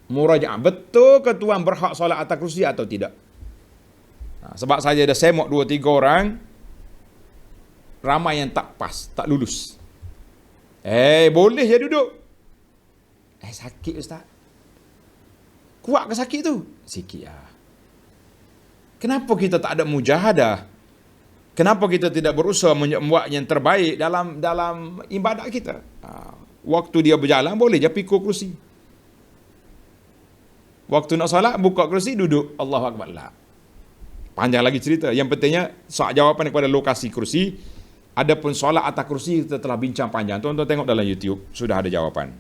murajaah, betul ke tuan berhak solat atas kursi atau tidak. Sebab saya dah semak 2-3 orang, ramai yang tak pas, tak lulus. Boleh je duduk. Sakit ustaz. Kuat ke sakit tu? Sikit lah. Kenapa kita tak ada mujahadah? Kenapa kita tidak berusaha membuat yang terbaik dalam ibadat kita? Waktu dia berjalan, boleh je pikul kursi. Waktu nak solat, buka kursi, duduk. Allahu Akbar. Lah. Panjang lagi cerita. Yang pentingnya, soal jawapan kepada lokasi kursi. Adapun solat atas kursi, kita telah bincang panjang. Tuan-tuan tengok dalam YouTube, sudah ada jawapan.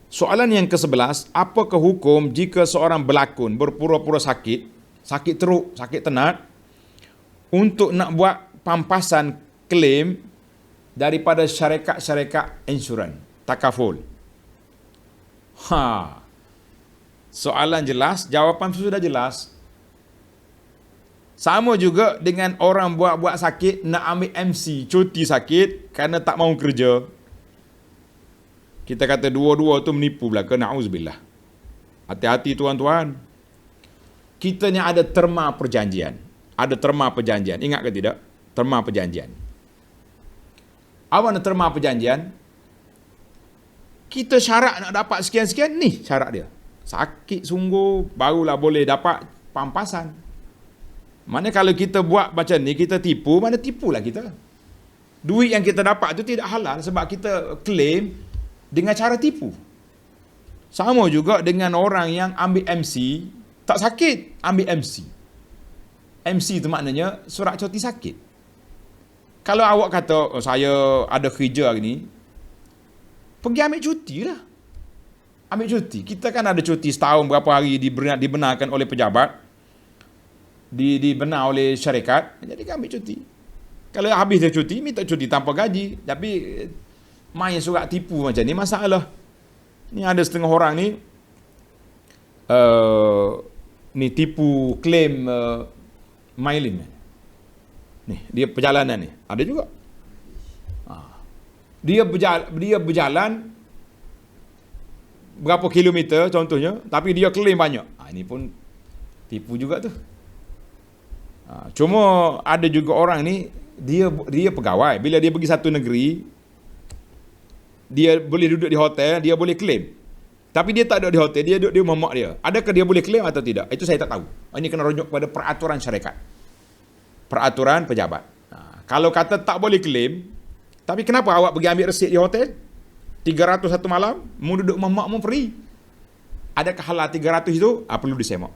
Soalan yang ke-11, apakah hukum jika seorang berlakon berpura-pura sakit teruk, sakit tenat, untuk nak buat pampasan klaim daripada syarikat-syarikat insurans, takaful? Soalan jelas, jawapan sudah jelas. Sama juga dengan orang buat sakit, nak ambil MC, cuti sakit kerana tak mahu kerja. Kita kata dua-dua tu menipu belaka, na'uzubillah. Hati-hati tuan-tuan. Kita ni ada terma perjanjian. Ada terma perjanjian. Ingat ke tidak? Terma perjanjian. Apa nak terma perjanjian? Kita syarat nak dapat sekian-sekian, ni syarat dia. Sakit sungguh, barulah boleh dapat pampasan. Mana kalau kita buat macam ni, kita tipu, mana tipulah kita. Duit yang kita dapat tu tidak halal sebab kita claim dengan cara tipu. Sama juga dengan orang yang ambil MC, tak sakit, ambil MC. MC itu maknanya surat cuti sakit. Kalau awak kata, saya ada kerja hari ni, pergi ambil cuti lah. Ambil cuti. Kita kan ada cuti setahun berapa hari dibenarkan oleh pejabat, dibenar oleh syarikat, jadi kan ambil cuti. Kalau habis dia cuti, minta cuti tanpa gaji. Tapi main surat tipu macam ni masalah. Ni ada setengah orang ni ni tipu claim mailing. Ni dia perjalanan ni ada juga. Dia berjalan berapa kilometer contohnya, tapi dia claim banyak. Ini pun tipu juga tu. Cuma ada juga orang ni dia pegawai. Bila dia pergi satu negeri, dia boleh duduk di hotel, dia boleh claim. Tapi dia tak duduk di hotel, dia duduk di rumah mak dia. Adakah dia boleh claim atau tidak? Itu saya tak tahu. Ini kena rujuk kepada peraturan syarikat. Peraturan pejabat. Kalau kata tak boleh claim, tapi kenapa awak pergi ambil resit di hotel? 300 satu malam, mu duduk rumah mak mu free. Adakah halal 300 itu? Perlu disemak.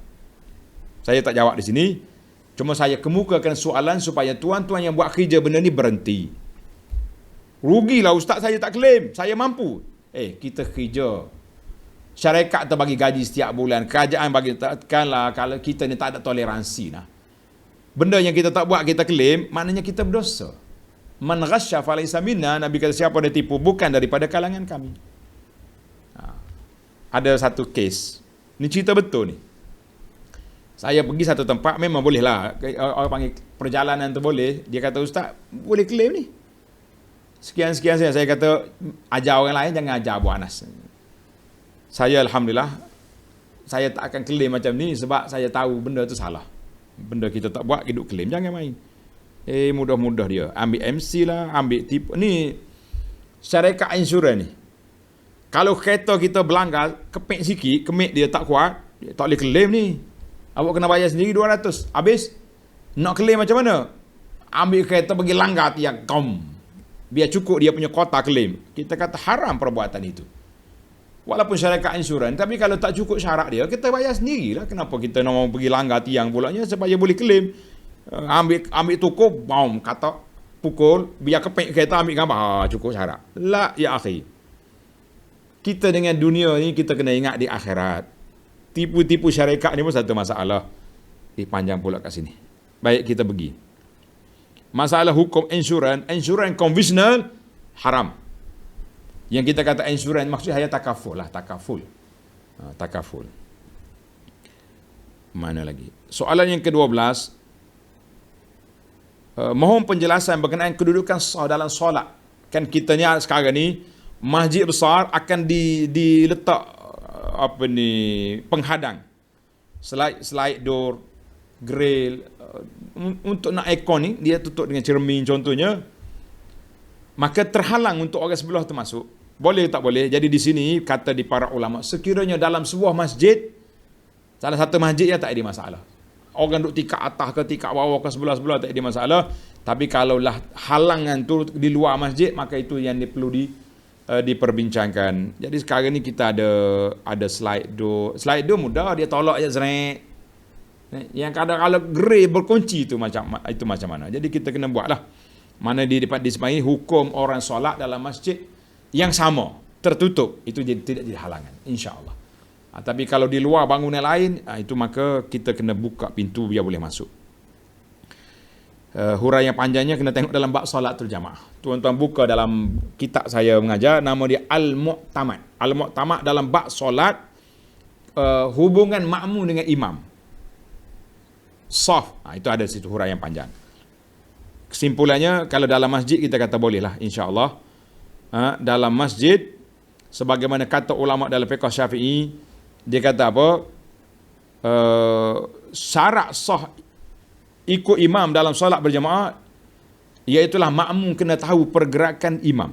Saya tak jawab di sini. Cuma saya kemukakan soalan supaya tuan-tuan yang buat kerja benda ni berhenti. Rugilah ustaz, saya tak claim, saya mampu. Kita kerja. Syarikat tu bagi gaji setiap bulan, kerajaan bagi tekanlah, kalau kita ni tak ada toleransi lah. Benda yang kita tak buat, kita claim, maknanya kita berdosa. Man ghasya falaysa minna, Nabi kata siapa dia tipu, bukan daripada kalangan kami. Ada satu kes, ni cerita betul ni. Saya pergi satu tempat, memang boleh lah, orang panggil perjalanan tu boleh. Dia kata ustaz, boleh claim ni. Sekian-sekian saya kata, ajar orang lain, jangan ajar Abu Anas. Saya Alhamdulillah, saya tak akan claim macam ni sebab saya tahu benda tu salah. Benda kita tak buat, hidup claim, jangan main. Mudah-mudah dia. Ambil MC lah, ambil tipu. Ni, syarikat insurans ni. Kalau kereta kita berlanggar, kepek sikit, kemik dia tak kuat, dia tak boleh claim ni. Awak kena bayar sendiri 200. Habis, nak claim macam mana? Ambil kereta pergi langgar tiang, biar cukup dia punya kota claim. Kita kata haram perbuatan itu. Walaupun syarikat insurans, tapi kalau tak cukup syarat dia, kita bayar sendirilah. Kenapa kita nak mau pergi langgar tiang pulanya supaya boleh claim? Ambil tukup, bom, kata pukul, biar kepek kereta ambil gambar, cukup syarat. La ya akhi. Kita dengan dunia ni kita kena ingat di akhirat. Tipu-tipu syarikat ni pun satu masalah. Panjang pula kat sini. Baik, kita pergi. Masalah hukum insurans konvensional haram. Yang kita kata insurans maksudnya hanya takaful lah, takaful. Takaful. Mana lagi? Soalan yang ke-12, mohon penjelasan berkenaan kedudukan sah dalam solat. Kan kita ni sekarang ni masjid besar akan diletak penghadang. Slide door, grill, untuk nak aircon ni dia tutup dengan cermin contohnya. Maka terhalang untuk orang sebelah tu masuk. Boleh tak boleh? Jadi di sini kata di para ulama, sekiranya dalam sebuah masjid, salah satu masjid yang tak ada masalah. Orang duk tingkat atas ke tingkat bawah ke sebelah-sebelah tak ada masalah. Tapi kalaulah halangan tu di luar masjid, maka itu yang perlu diperbincangkan. Jadi sekarang ni kita ada slide door. Slide door mudah, dia tolak je zret. Yang kalau grey berkunci itu macam mana. Jadi kita kena buatlah. Mana di depan disebut hukum orang solat dalam masjid yang sama, tertutup, itu tidak jadi halangan, insya-Allah. Tapi kalau di luar bangunan lain, itu maka kita kena buka pintu biar boleh masuk. Huraian panjangnya kena tengok dalam bab salatul jamaah. Tuan-tuan buka dalam kitab saya mengajar, nama dia Al-Mu'tamad. Al-Mu'tamad dalam bab solat, hubungan makmum dengan imam. Saf, itu ada situ huraian panjang. Kesimpulannya, kalau dalam masjid kita kata bolehlah, insya-Allah. Dalam masjid, sebagaimana kata ulama dalam fiqh Syafi'i, dia kata apa? Syarat sah ikut imam dalam solat berjamaah, iaitulah makmum kena tahu pergerakan imam.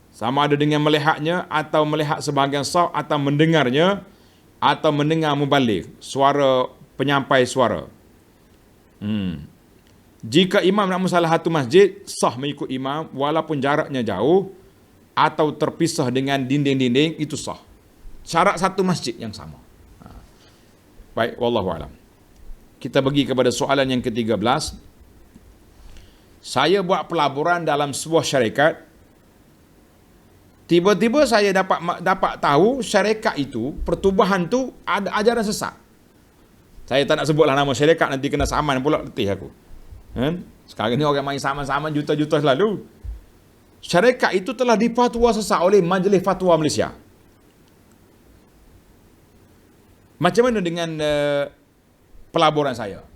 Sama ada dengan melihatnya, atau melihat sebahagian saf, atau mendengarnya, atau mendengar mubalik, suara penyampai suara. Jika imam nak salah satu masjid, sah mengikut imam walaupun jaraknya jauh atau terpisah dengan dinding-dinding, itu sah. Syarat satu masjid yang sama. Baik, wallahu alam. Kita pergi kepada soalan yang ke-13. Saya buat pelaburan dalam sebuah syarikat. Tiba-tiba saya dapat tahu syarikat itu, pertubuhan tu ada ajaran sesat. Saya tak nak sebutlah nama syarikat, nanti kena saman pula letih aku. Sekarang ni orang main saman-saman juta-juta selalu. Syarikat itu telah difatwa sesat oleh Majlis Fatwa Malaysia. Macam mana dengan pelaburan saya?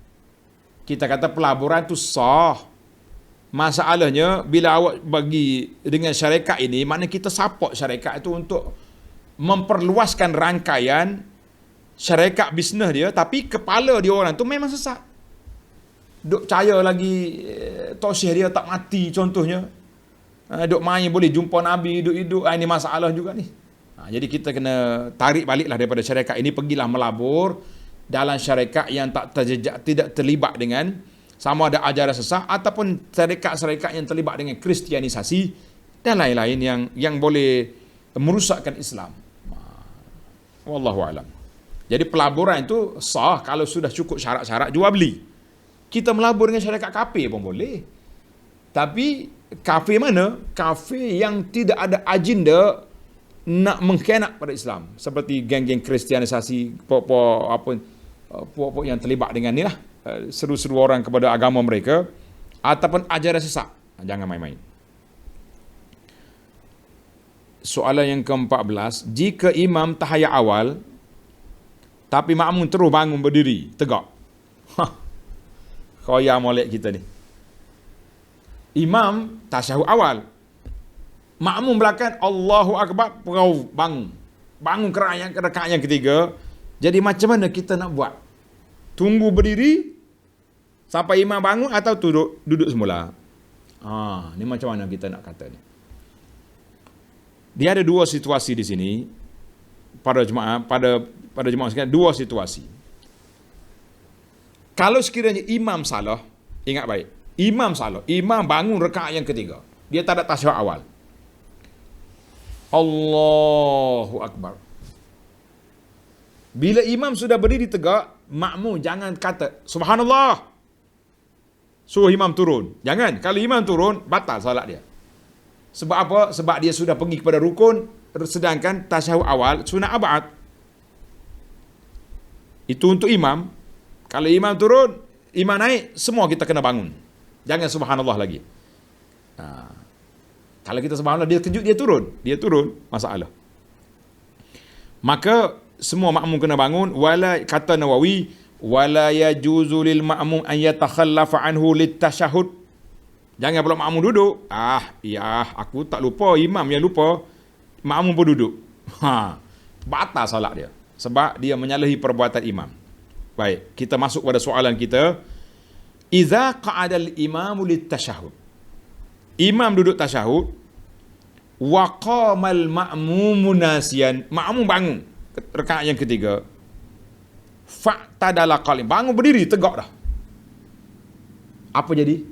Kita kata pelaburan itu sah. Masalahnya bila awak bagi dengan syarikat ini, maknanya kita support syarikat itu untuk memperluaskan rangkaian syarikat bisnes dia, tapi kepala dia orang tu memang sesat. Duk percaya lagi tosyih dia tak mati contohnya. Duk main boleh jumpa Nabi hidup-hidup. Ini masalah juga ni. Jadi kita kena tarik baliklah daripada syarikat ini, pergilah melabur dalam syarikat yang tidak terlibat dengan sama ada ajaran sesat ataupun syarikat-syarikat yang terlibat dengan kristianisasi dan lain-lain yang boleh merusakkan Islam. Wallahu alam. Jadi pelaburan itu sah kalau sudah cukup syarat-syarat jual beli. Kita melabur dengan syarikat kafir pun boleh. Tapi kafir mana? Kafir yang tidak ada agenda nak mengkhianat pada Islam, seperti geng-geng kristianisasi, puak-puak yang terlibat dengan ni lah, seru-seru orang kepada agama mereka ataupun ajaran sesat. Jangan main-main. Soalan yang ke-14, jika imam tahiyat awal tapi makmum terus bangun berdiri tegak. Khoya molek kita ni. Imam tasyahud awal, makmum belakang Allahu Akbar, bangun rakaat yang ketiga. Jadi macam mana kita nak buat? Tunggu berdiri sampai imam bangun atau duduk semula? Ni macam mana kita nak kata ni? Dia ada dua situasi di sini pada jemaah sekalian, dua situasi. Kalau sekiranya imam salah, ingat baik, imam salah, imam bangun rakaat yang ketiga, dia tak ada tasyahud awal. Allahu Akbar. Bila imam sudah berdiri tegak, makmum jangan kata subhanallah, suruh imam turun. Jangan. Kalau imam turun, batal solat dia. Sebab apa? Sebab dia sudah pergi kepada rukun, sedangkan tasyahud awal sunat abad. Itu untuk imam. Kalau imam turun, imam naik, semua kita kena bangun. Jangan subhanallah lagi. Kalau kita subhanallah, dia kejut, dia turun, masalah. Maka semua makmum kena bangun. Kata Nawawi, wala yajuzu lil ma'mum an yatakhallafa anhu litasyahud. Jangan pula makmum duduk. Aku tak lupa, imam yang lupa, makmum pun duduk. Batal solat dia. Sebab dia menyalahi perbuatan imam. Baik, kita masuk pada soalan kita. Iza qa'adal imamu litasyahud. Imam duduk tasyahud, wa qamal ma'mumu nasiyan. Makmum bangun rakaat yang ketiga. Fa'tadala qalim. Bangun berdiri tegak dah. Apa jadi?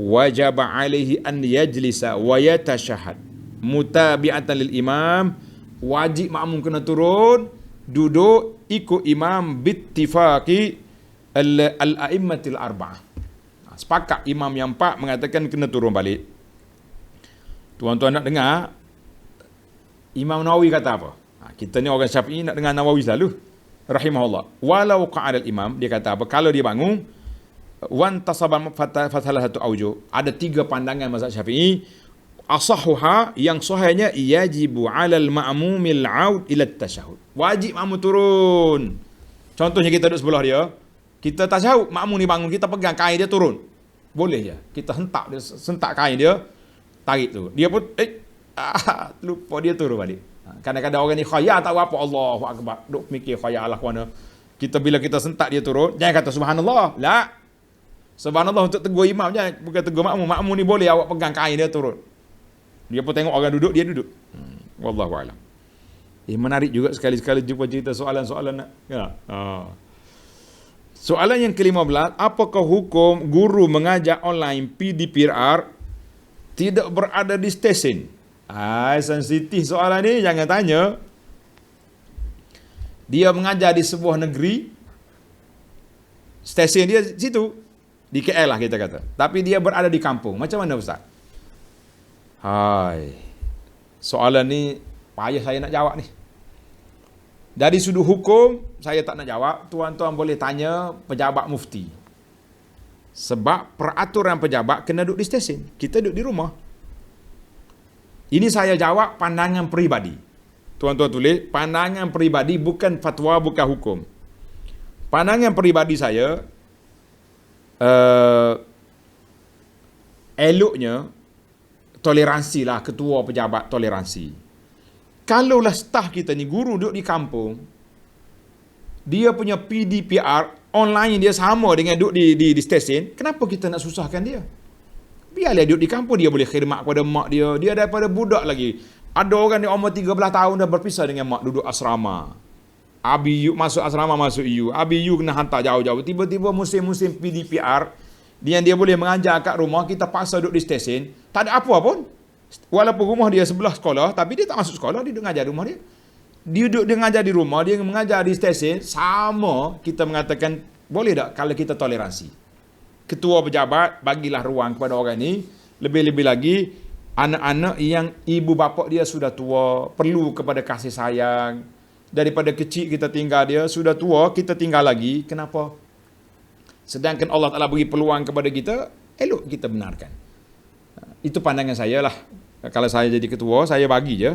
Wajib alaihi an yajlisa wa yatashahhad mutabi'atan lil imam. Wajib makmum kena turun, duduk ikut imam bittifaqi al-a'immatil arba'ah. Sepakat imam yang 4 mengatakan kena turun balik. Tuan-tuan nak dengar Imam Nawawi kata apa? Kita ni orang Syafi'i nak dengar Nawawi selalu, rahimahullah. Walau qa'adal imam, dia kata apa? Kalau dia bangun, wan tasaban fasalahatu auju. Ada 3 pandangan mazhab Syafi'i. Asahuha, yang sahihnya, yajibu 'alal ma'mumil 'aud ila tasyahud. Wajib makmum turun. Contohnya kita duduk sebelah dia, kita tasyahud, makmum ni bangun, kita pegang kain dia turun. Boleh je. Kita sentak kain dia, tarik tu. Dia pun lupa, dia turun balik. Kadang-kadang orang ni khayal tak apa, Allahu Akbar. Duk mikir khayal lah mana. Bila kita sentak dia turun, jangan kata subhanallah. La. Subhanallah untuk tegur imam je, bukan tegur makmum. Makmum ni boleh awak pegang kain dia turun. Dia pun tengok orang duduk, dia duduk. Wallahu a'lam. Menarik juga sekali-sekali jumpa cerita soalan-soalan nak. Soalan yang ke-15, apakah hukum guru mengajar online PDPR tidak berada di stesen? Sensitif soalan ni, jangan tanya. Dia mengajar di sebuah negeri, stesen dia situ, di KL lah kita kata. Tapi dia berada di kampung. Macam mana Ustaz? Soalan ni payah saya nak jawab ni. Dari sudut hukum, saya tak nak jawab. Tuan-tuan boleh tanya pejabat mufti. Sebab peraturan pejabat kena duduk di stesen. Kita duduk di rumah. Ini saya jawab pandangan peribadi. Tuan-tuan tulis, pandangan peribadi, bukan fatwa, bukan hukum. Pandangan peribadi saya, eloknya, toleransi lah, ketua pejabat toleransi. Kalaulah staf kita ni, guru duduk di kampung, dia punya PDPR online dia sama dengan duduk di stesen, kenapa kita nak susahkan dia? Biarlah duduk di kampung, dia boleh khidmat kepada mak dia. Dia daripada budak lagi. Ada orang ni umur 13 tahun dah berpisah dengan mak, duduk asrama. Abi masuk asrama, masuk EU. Abi kena hantar jauh-jauh. Tiba-tiba musim-musim PDPR, dia boleh mengajar kat rumah, kita paksa duduk di stesen, tak ada apa pun. Walaupun rumah dia sebelah sekolah, tapi dia tak masuk sekolah, dia duduk mengajar di rumah dia. Dia duduk mengajar di rumah, dia mengajar di stesen, sama kita mengatakan, boleh tak kalau kita toleransi? Ketua pejabat, bagilah ruang kepada orang ni. Lebih-lebih lagi, anak-anak yang ibu bapa dia sudah tua, perlu kepada kasih sayang. Daripada kecil kita tinggal dia, sudah tua, kita tinggal lagi. Kenapa? Sedangkan Allah Ta'ala beri peluang kepada kita, elok kita benarkan. Itu pandangan saya lah. Kalau saya jadi ketua, saya bagi je.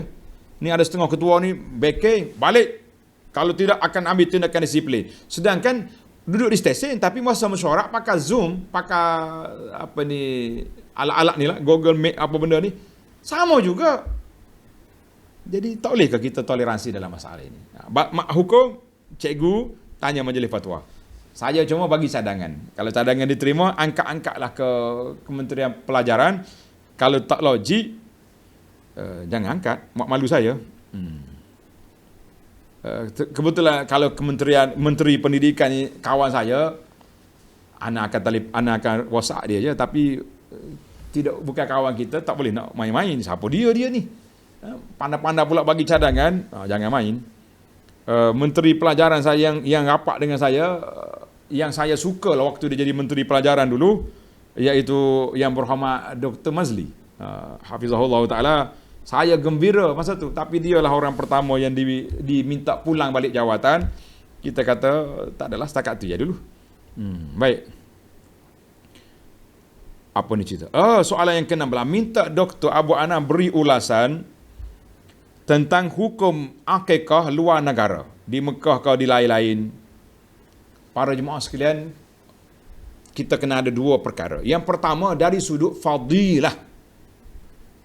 Ni ada setengah ketua ni, backing, balik. Kalau tidak akan ambil tindakan disiplin. Sedangkan duduk di stesen, tapi masa mesyuarat pakai Zoom, pakai apa ni, alat-alat ni lah, Google Meet, apa benda ni. Sama juga. Jadi tak bolehkah kita toleransi dalam masalah ini? Hukum, cikgu, tanya majlis fatwa. Saya cuma bagi cadangan. Kalau cadangan diterima, angkat-angkatlah ke Kementerian Pelajaran. Kalau tak logik, jangan angkat. Malu saya. Kebetulan kalau Menteri Pendidikan ni kawan saya, anak akan WhatsApp dia je. Tapi bukan kawan kita, tak boleh nak main-main. Siapa dia ni? Pandai-pandai pula bagi cadangan, jangan main. Menteri pelajaran saya yang rapat dengan saya, yang saya suka lah waktu dia jadi menteri pelajaran dulu, iaitu yang berhormat Dr. Mazli, hafizahullah taala. Saya gembira masa tu, tapi dialah orang pertama yang diminta pulang balik jawatan. Kita kata tak adalah, setakat tu je dulu. Baik. Apa ni cerita? Soalan yang ke-16, minta Dr. Abu Ana beri ulasan tentang hukum akikah luar negara, di Mekah kau di lain-lain. Para jemaah sekalian, kita kena ada dua perkara. Yang pertama dari sudut fadilah,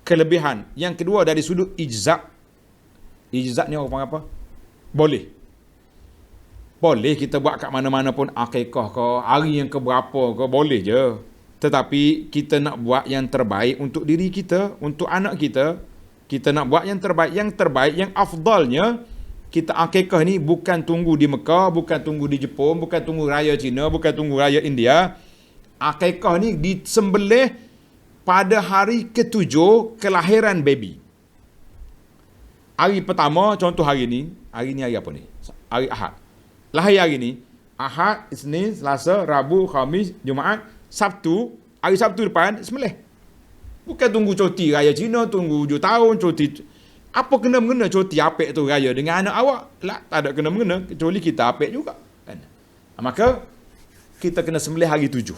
kelebihan. Yang kedua dari sudut ijza'. Ijza' ni orang apa? Boleh. Boleh kita buat kat mana-mana pun akikah kau, hari yang keberapa kau, boleh je. Tetapi kita nak buat yang terbaik untuk diri kita, untuk anak kita. Kita nak buat yang terbaik, yang afdalnya. Kita akikah ni bukan tunggu di Mekah, bukan tunggu di Jepun, bukan tunggu raya Cina, bukan tunggu raya India. Akikah ni disembelih pada hari ke-7 kelahiran baby. Hari pertama, contoh hari ni hari apa ni? Hari Ahad. Lahir hari ni, Ahad, Isnin, Selasa, Rabu, Khamis, Jumaat, Sabtu, hari Sabtu depan sembelih. Bukan tunggu cuti raya Cina, tunggu 7 tahun, cuti. Apa kena-mengena cuti apik tu raya dengan anak awak? Lah, tak ada kena-mengena, kecuali kita apik juga. Kan? Maka, kita kena sembelih hari 7.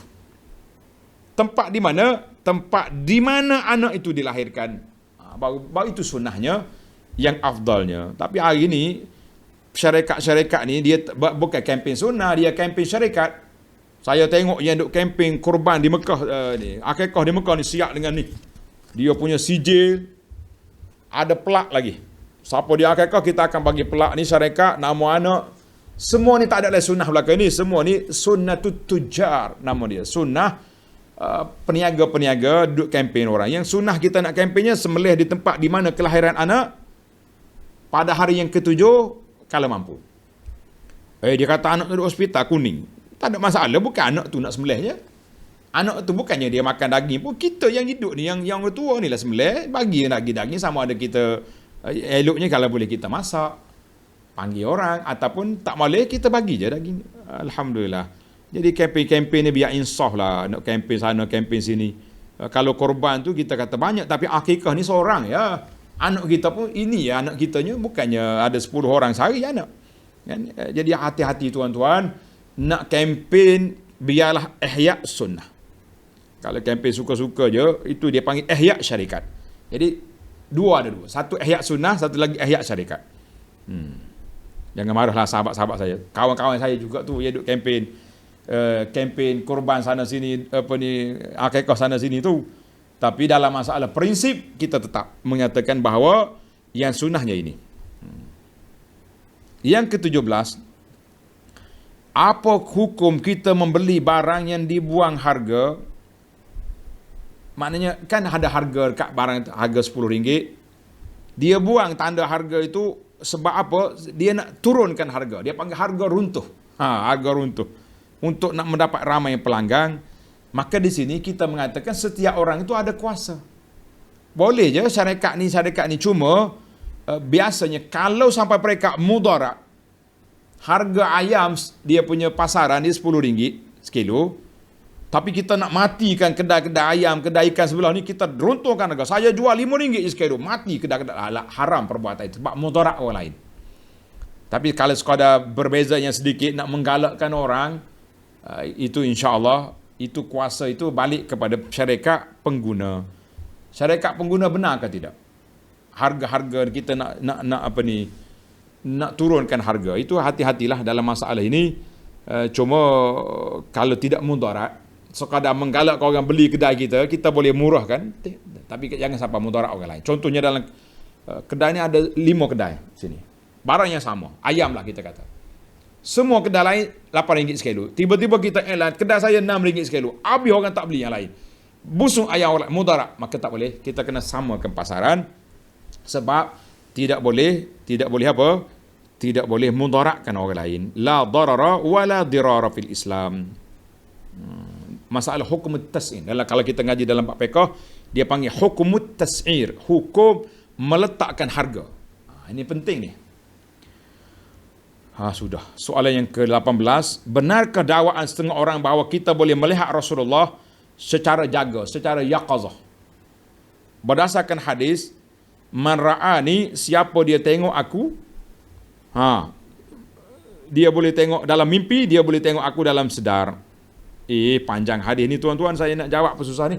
Tempat di mana? Tempat di mana anak itu dilahirkan. Baru itu sunnahnya, yang afdalnya. Tapi hari ini, syarikat-syarikat ni, dia bukan kempen sunnah, dia kempen syarikat. Saya tengok yang duk kempen korban di Mekah ni, akikah di Mekah ni siap dengan ni. Dia punya sijil, ada pelak lagi. Siapa dia akikah, kita akan bagi pelak ni syarikat, nama anak. Semua ni tak ada lagi sunnah belakang ni. Semua ni sunnatut tujar nama dia. Sunnah peniaga-peniaga duk kempen orang. Yang sunnah kita nak kempennya sembelih di tempat di mana kelahiran anak pada hari yang ke-7 kalau mampu. Dia kata anak tu di hospital kuning. Tak ada masalah, bukan anak tu nak sembelihnya. Anak tu bukannya dia makan daging pun, kita yang hidup ni, yang tua ni lah sembelih, bagi daging sama ada kita, eloknya kalau boleh kita masak, panggil orang, ataupun tak boleh kita bagi je daging. Alhamdulillah. Jadi kempen-kempen ni biar insaf lah, nak kempen sana, kempen sini. Kalau korban tu kita kata banyak, tapi akikah ni seorang ya. Anak kita pun ini ya, anak kitanya bukannya ada 10 orang sehari anak. Kan? Jadi hati-hati tuan-tuan, nak kempen biarlah ihya sunnah. Kalau kempen suka-suka je, itu dia panggil ihya syarikat. Jadi ada dua. Satu ihya sunnah, satu lagi ihya syarikat. Jangan marahlah sahabat-sahabat saya. Kawan-kawan saya juga tu dia duk kempen kempen korban sana sini, akikah sana sini tu. Tapi dalam masalah prinsip kita tetap menyatakan bahawa yang sunnahnya ini. Yang ke-17, apa hukum kita membeli barang yang dibuang harga? Maknanya kan ada harga dekat barang itu, harga RM10. Dia buang tanda harga itu sebab apa? Dia nak turunkan harga. Dia panggil harga runtuh. Harga runtuh. Untuk nak mendapat ramai pelanggan. Maka di sini kita mengatakan setiap orang itu ada kuasa. Boleh je syarikat ni cuma biasanya kalau sampai mereka mudarat, harga ayam dia punya pasaran dia RM10 sekilo, tapi kita nak matikan kedai-kedai ayam, kedai ikan sebelah ni, kita runtuhkan harga. Saya jual RM5 sekilo, mati kedai-kedai. Haram perbuatan itu sebab mudarat orang lain. Tapi kalau sekadar berbezanya sedikit nak menggalakkan orang, itu insya-Allah itu kuasa itu balik kepada syarikat pengguna. Syarikat pengguna benar ke tidak? Harga-harga kita nak turunkan harga. Itu hati-hatilah dalam masalah ini. Cuma kalau tidak mudarat, sekadar menggalak orang beli kedai kita boleh murahkan, tapi jangan sampai mudarat orang lain. Contohnya dalam kedai ni ada 5 kedai sini. Barang yang sama, ayam lah kita kata. Semua kedai lain RM8 sekilo. Tiba-tiba kita elan, kedai saya RM6 sekilo. Habis orang tak beli yang lain. Busung ayam orang mudarat, maka tak boleh. Kita kena samakan pasaran. Sebab tidak boleh apa? Tidak boleh mudaratkan orang lain. La darara wa la dirara fil Islam. Masalah hukum tas'ir. Kalau kita ngaji dalam bab fiqh, dia panggil hukum tas'ir. Hukum meletakkan harga. Ini penting ni. Sudah. Soalan yang ke-18. Benarkah dakwaan setengah orang bahawa kita boleh melihat Rasulullah secara jaga, secara yaqazah? Berdasarkan hadis, man ra'ani, siapa dia tengok aku, dia boleh tengok dalam mimpi, dia boleh tengok aku dalam sedar. Panjang hadis ni tuan-tuan, saya nak jawab apa susah ni.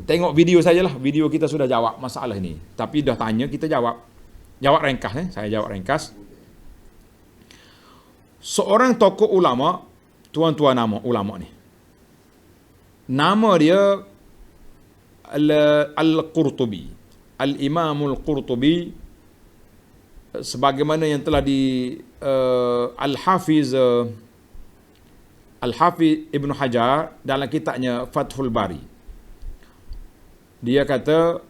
Tengok video sajalah, video kita sudah jawab masalah ni. Tapi dah tanya, kita jawab. Jawab ringkas, saya jawab ringkas. Seorang tokoh ulama, tuan-tuan nama ulama ni. Nama dia Al-Qurtubi. Al-Imam Al-Qurtubi, sebagaimana yang telah di Al-Hafiz Ibn Hajar dalam kitabnya Fathul Bari. Dia kata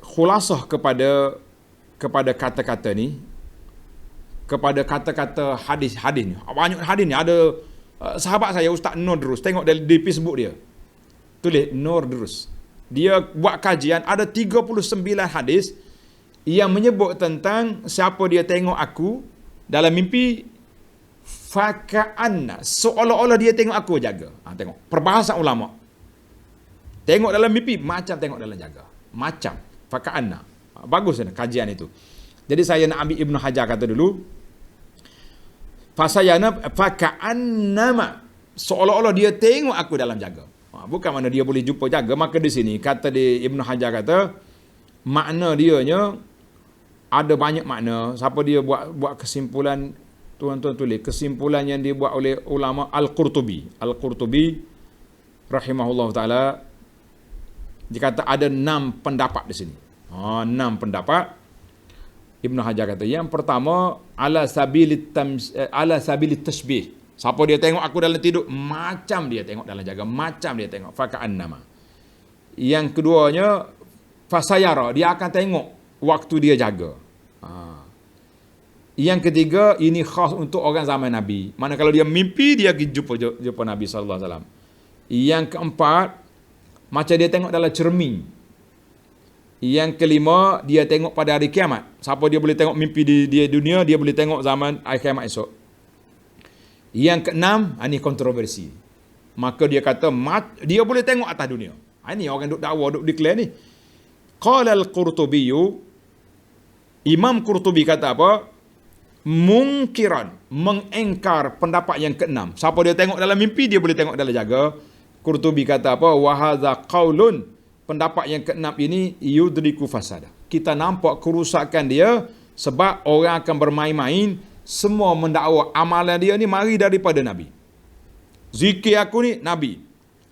khulasah kepada kata-kata ni, kepada kata-kata hadis-hadis ni. Banyak hadis ni. Ada sahabat saya Ustaz Nur Durus, tengok di Facebook dia, tulis Nur Durus. Dia buat kajian, ada 39 hadis yang menyebut tentang siapa dia tengok aku dalam mimpi, faka'anna, seolah-olah dia tengok aku jaga. Tengok perbahasan ulama. Tengok dalam mimpi macam tengok dalam jaga. Macam faka'anna. Bagus kajian itu. Jadi saya nak ambil Ibn Hajar kata dulu. Faka'annama, seolah-olah dia tengok aku dalam jaga. Bukan mana dia boleh jumpa jaga. Maka di sini kata di Ibn Hajar kata makna dianya ada banyak makna. Siapa dia buat kesimpulan, tuan-tuan tulis kesimpulan yang dibuat oleh ulama Al-Qurtubi. Al-Qurtubi rahimahullah taala, dia kata ada 6 pendapat di sini. 6 pendapat. Ibn Hajar kata yang pertama ala sabilit tashbih. Siapa dia tengok aku dalam tidur, macam dia tengok dalam jaga, macam dia tengok faka'annama. Yang keduanya fasayara, dia akan tengok waktu dia jaga. Yang ketiga, ini khas untuk orang zaman Nabi. Mana kalau dia mimpi, dia jumpa Nabi sallallahu alaihi wasallam. Yang keempat, macam dia tengok dalam cermin. Yang kelima, dia tengok pada hari kiamat. Siapa dia boleh tengok mimpi di dunia, dia boleh tengok zaman hari kiamat esok. Yang keenam, ini kontroversi. Maka dia kata dia boleh tengok atas dunia. Ini orang duk dakwa, duk declare ni. Qala al-Qurtubi, Imam Qurtubi kata apa? Mungkiran, mengengkar pendapat yang keenam. Siapa dia tengok dalam mimpi, dia boleh tengok dalam jaga. Qurtubi kata apa? Wa hadza qaulun, pendapat yang keenam ini yudriku fasada. Kita nampak kerusakan dia sebab orang akan bermain-main, semua mendakwa amalan dia ni mari daripada Nabi. Zikir aku ni Nabi.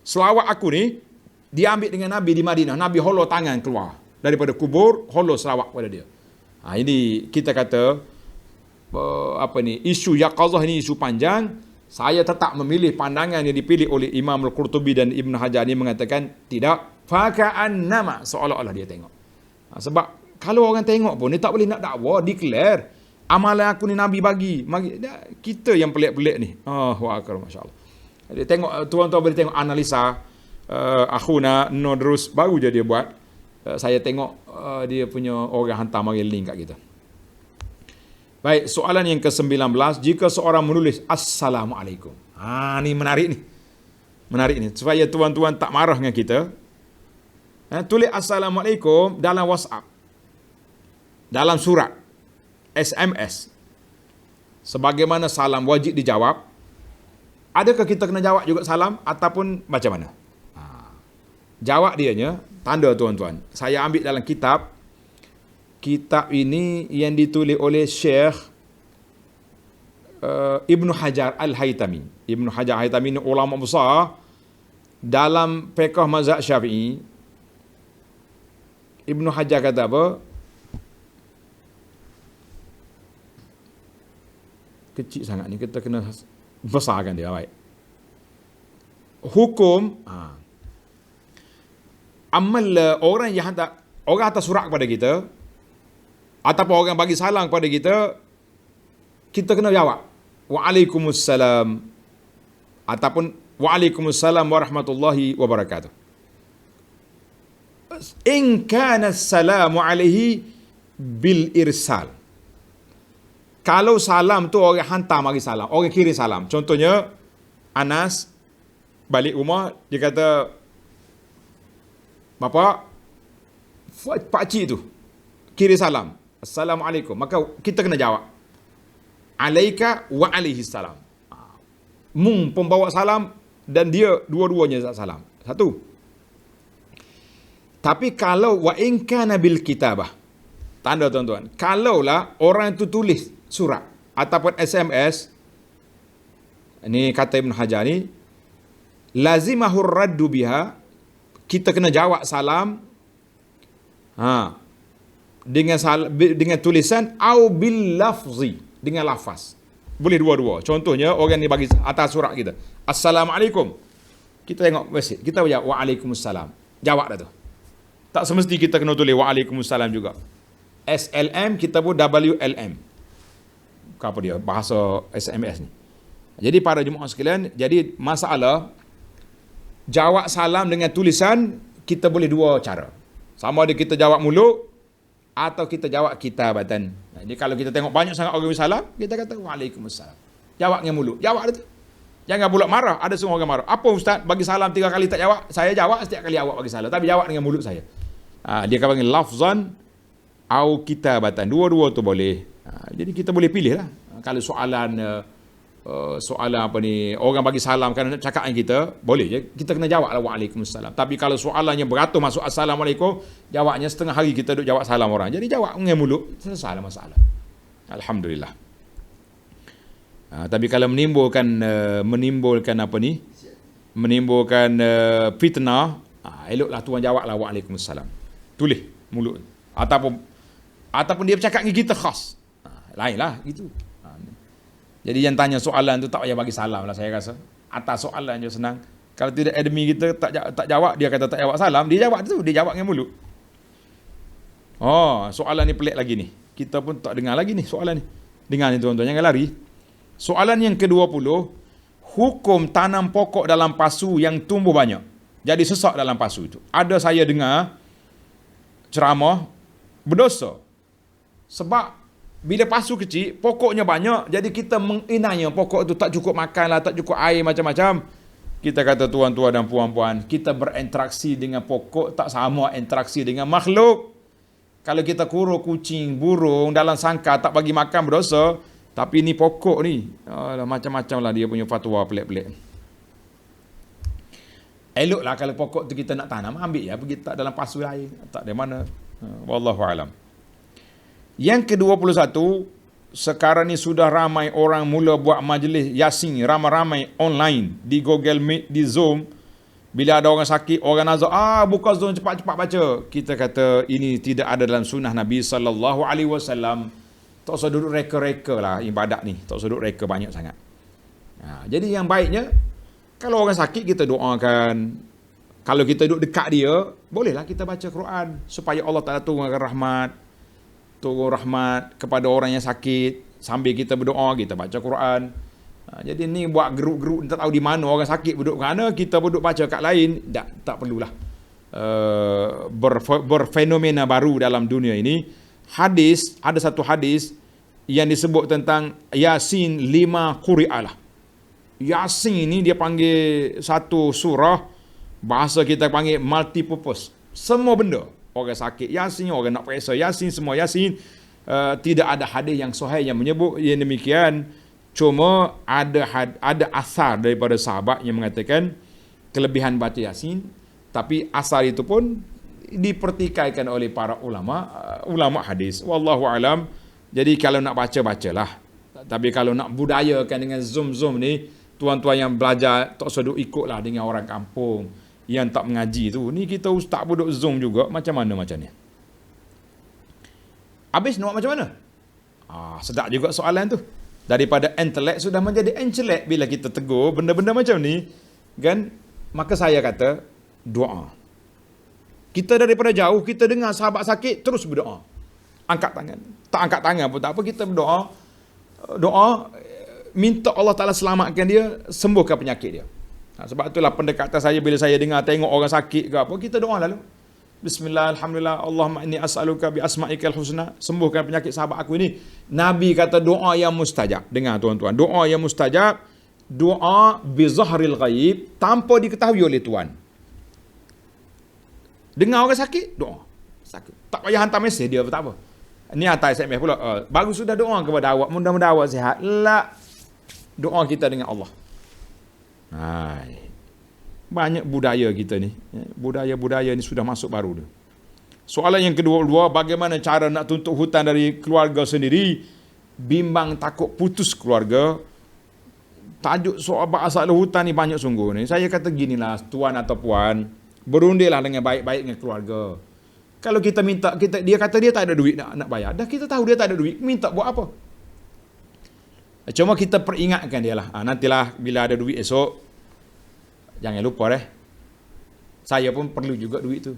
Selawat aku ni diambil dengan Nabi di Madinah. Nabi holor tangan keluar daripada kubur, holor selawat pada dia. Ini kita kata isu yaqazah ni isu panjang. Saya tetap memilih pandangan yang dipilih oleh Imam Al-Qurtubi dan Ibn Hajar ni mengatakan tidak, faka'annama, seolah-olah dia tengok. Sebab kalau orang tengok pun dia tak boleh nak dakwa, declare amalan aku ni Nabi bagi. Kita yang pelik-pelik ni. Wah, masya-Allah. Jadi tengok, tuan-tuan boleh tengok analisa akhuna Nodrus baru je dia buat. Saya tengok dia punya orang hantar mari link kat kita. Baik, soalan yang ke-19, jika seorang menulis Assalamualaikum. Ni menarik ni. Menarik ni. Supaya tuan-tuan tak marah dengan kita. Tulis Assalamualaikum dalam WhatsApp, dalam surat, SMS. Sebagaimana salam wajib dijawab. Adakah kita kena jawab juga salam ataupun macam mana? Jawab dianya, tanda tuan-tuan. Saya ambil dalam kitab. Kitab ini yang ditulis oleh Syekh Ibn Hajar Al-Haytami. Ibn Hajar Al-Haytami ini ulama besar dalam fiqh mazhab Syafi'i. Ibn Hajar kata apa? Kecil sangat ni, kita kena besarkan dia. Baik. Hukum amal orang yang hantar surat kepada kita ataupun orang bagi salam kepada kita, kita kena jawab Waalaikumsalam ataupun Waalaikumsalam warahmatullahi wabarakatuh. In kana salamu alaihi bil irsal. Kalau salam tu orang hantar mari salam, orang kirim salam. Contohnya Anas balik rumah, dia kata, "Bapa, pak cik tu kirim salam. Assalamualaikum." Maka kita kena jawab, "Alaika wa alaihi salam." Mung pembawa salam dan dia dua-duanya salam. Satu. Tapi kalau wa in kana bil kitabah. Tanda tuan-tuan. Kalaulah orang itu tulis surat ataupun SMS, ini kata Ibn Hajar ni, lazimahur raddu biha, kita kena jawab salam dengan tulisan au bil lafzi, dengan lafaz. Boleh dua-dua. Contohnya orang ni bagi atas surat kita, Assalamualaikum. Kita tengok mesej, kita jawab Waalaikumsalam. Jawab dah tu. Tak semesti kita kena tulis Waalaikumsalam juga. SLM kita pun WLM. Apa dia bahasa SMS ni. Jadi para jemaah sekalian, jadi masalah jawab salam dengan tulisan kita boleh dua cara. Sama ada kita jawab mulut atau kita jawab kitabatan. Jadi kalau kita tengok banyak sangat orang salam, kita kata Waalaikumsalam. Jawab dengan mulut. Jawab dia tu. Jangan pula marah. Ada semua orang marah. Apa ustaz bagi salam 3 kali tak jawab? Saya jawab setiap kali awak bagi salam, tapi jawab dengan mulut saya. Dia akan panggil lafzan au kitabatan. Dua-dua tu boleh. Jadi kita boleh pilih lah. Kalau soalan apa ni, orang bagi salam kan nak cakap dengan kita, boleh je kita kena jawab lah Waalaikumsalam. Tapi kalau soalannya beratur masuk Assalamualaikum, jawabnya setengah hari kita duk jawab salam orang. Jadi jawab dengan mulut, selesai lah masalah. Alhamdulillah. Tapi kalau menimbulkan apa ni, menimbulkan fitnah, eloklah tuan jawab lah Waalaikumsalam. Tulis mulut. Ataupun dia bercakap dengan kita khas. Lain lah gitu. Jadi yang tanya soalan tu tak payah bagi salam lah saya rasa. Atas soalan je senang. Kalau tidak admin kita tak jawab, dia kata tak jawab salam, dia jawab tu, dia jawab dengan mulut. Soalan ni pelik lagi ni. Kita pun tak dengar lagi ni soalan ni. Dengar ni tuan-tuan, jangan lari. Soalan yang ke-20, hukum tanam pokok dalam pasu yang tumbuh banyak. Jadi sesak dalam pasu itu. Ada saya dengar ceramah berdosa. Sebab bila pasu kecil, pokoknya banyak, jadi kita menginanya pokok itu tak cukup makan lah, tak cukup air macam-macam. Kita kata tuan-tuan dan puan-puan, kita berinteraksi dengan pokok tak sama interaksi dengan makhluk. Kalau kita kurung kucing, burung dalam sangkar tak bagi makan berdosa, tapi ni pokok ni, macam-macam lah dia punya fatwa pelik-pelik. Eloklah kalau pokok tu kita nak tanam, ambil ya, pergi tak dalam pasu air, tak ada mana. Wallahualam. Yang ke-21, sekarang ni sudah ramai orang mula buat majlis Yasin ramai-ramai online di Google Meet, di Zoom. Bila ada orang sakit, orang nazar, buka Zoom cepat-cepat baca. Kita kata ini tidak ada dalam sunnah Nabi SAW. Tak usah duduk reka-reka lah ibadat ni. Tak usah duduk reka banyak sangat. Jadi yang baiknya, kalau orang sakit kita doakan. Kalau kita duduk dekat dia, bolehlah kita baca Quran supaya Allah Ta'ala turunkan rahmat kepada orang yang sakit. Sambil kita berdoa, kita baca Quran. Jadi ni buat geruk-geruk, tak tahu di mana orang sakit duduk mana, kita duduk baca kat lain, tak perlulah. Berfenomena baru dalam dunia ini. Hadis, ada satu hadis yang disebut tentang Yasin 5 quri'alah. Yasin ni dia panggil satu surah, bahasa kita panggil multi-purpose. Semua benda. Orang sakit Yasin, orang nak periksa Yasin, semua Yasin. Tidak ada hadis yang sahih yang menyebut yang demikian. Cuma ada asar daripada sahabat yang mengatakan kelebihan baca Yasin. Tapi asar itu pun dipertikaikan oleh para ulama hadis. Wallahu alam. Jadi kalau nak bacalah. Tapi kalau nak budayakan dengan Zoom ni, tuan-tuan yang belajar tak usah duk ikutlah dengan orang kampung yang tak mengaji tu. Ni kita ustaz pun duk Zoom juga, macam mana macam ni? Habis nak macam mana? Sedap juga soalan tu. Daripada intelek sudah menjadi encelek bila kita tegur benda-benda macam ni, kan? Maka saya kata doa. Kita daripada jauh, kita dengar sahabat sakit, terus berdoa. Angkat tangan. Tak angkat tangan pun tak apa, kita berdoa. Doa, minta Allah Ta'ala selamatkan dia, sembuhkan penyakit dia. Sebab itulah pendekatan saya bila saya dengar, tengok orang sakit ke apa, kita doa lalu. Bismillah, alhamdulillah, Allahumma inni as'aluka bi asma'ikal husna, sembuhkan penyakit sahabat aku ini. Nabi kata doa yang mustajab. Dengar tuan-tuan, doa yang mustajab, doa bi zahril ghaib, tanpa diketahui oleh Tuhan. Dengar orang sakit, doa. Sakit. Tak payah hantar mesej dia, tak apa. Ni hantar SMS pula. Baru sudah doa kepada awak, mudah-mudahan awak sihat. La. Doa kita dengan Allah. Hai. Banyak budaya kita ni. Budaya-budaya ni sudah masuk baru tu. Soalan yang kedua, bagaimana cara nak tuntut hutang dari keluarga sendiri? Bimbang takut putus keluarga. Tajuk soal asal hutang ni banyak sungguh ni. Saya kata ginilah, tuan atau puan, berundinglah dengan baik-baik dengan keluarga. Kalau kita minta, dia kata dia tak ada duit nak bayar. Dah kita tahu dia tak ada duit, minta buat apa? Cuma kita peringatkan dia lah. Nantilah bila ada duit esok, jangan lupa saya pun perlu juga duit tu.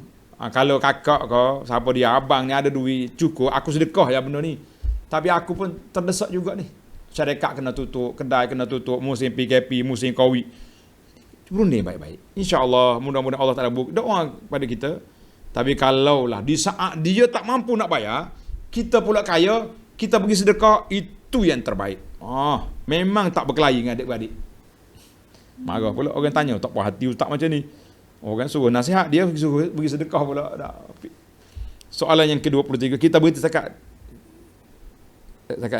Kalau kakak kau, siapa dia, abang ni ada duit cukup, aku sedekah ya benda ni. Tapi aku pun terdesak juga ni. Syarikat kena tutup, kedai kena tutup, musim PKP, musim Covid. Berunding baik-baik. InsyaAllah, mudah-mudahan Allah Ta'ala doa kepada kita. Tapi kalaulah di saat dia tak mampu nak bayar, kita pula kaya, kita pergi sedekah, itu yang terbaik. Memang tak berkelahi dengan adik-beradik. Marah pula orang tanya, tak puas hati tak macam ni. Orang suruh nasihat, dia suruh pergi sedekah pula. Soalan yang ke-23, kita berita cakap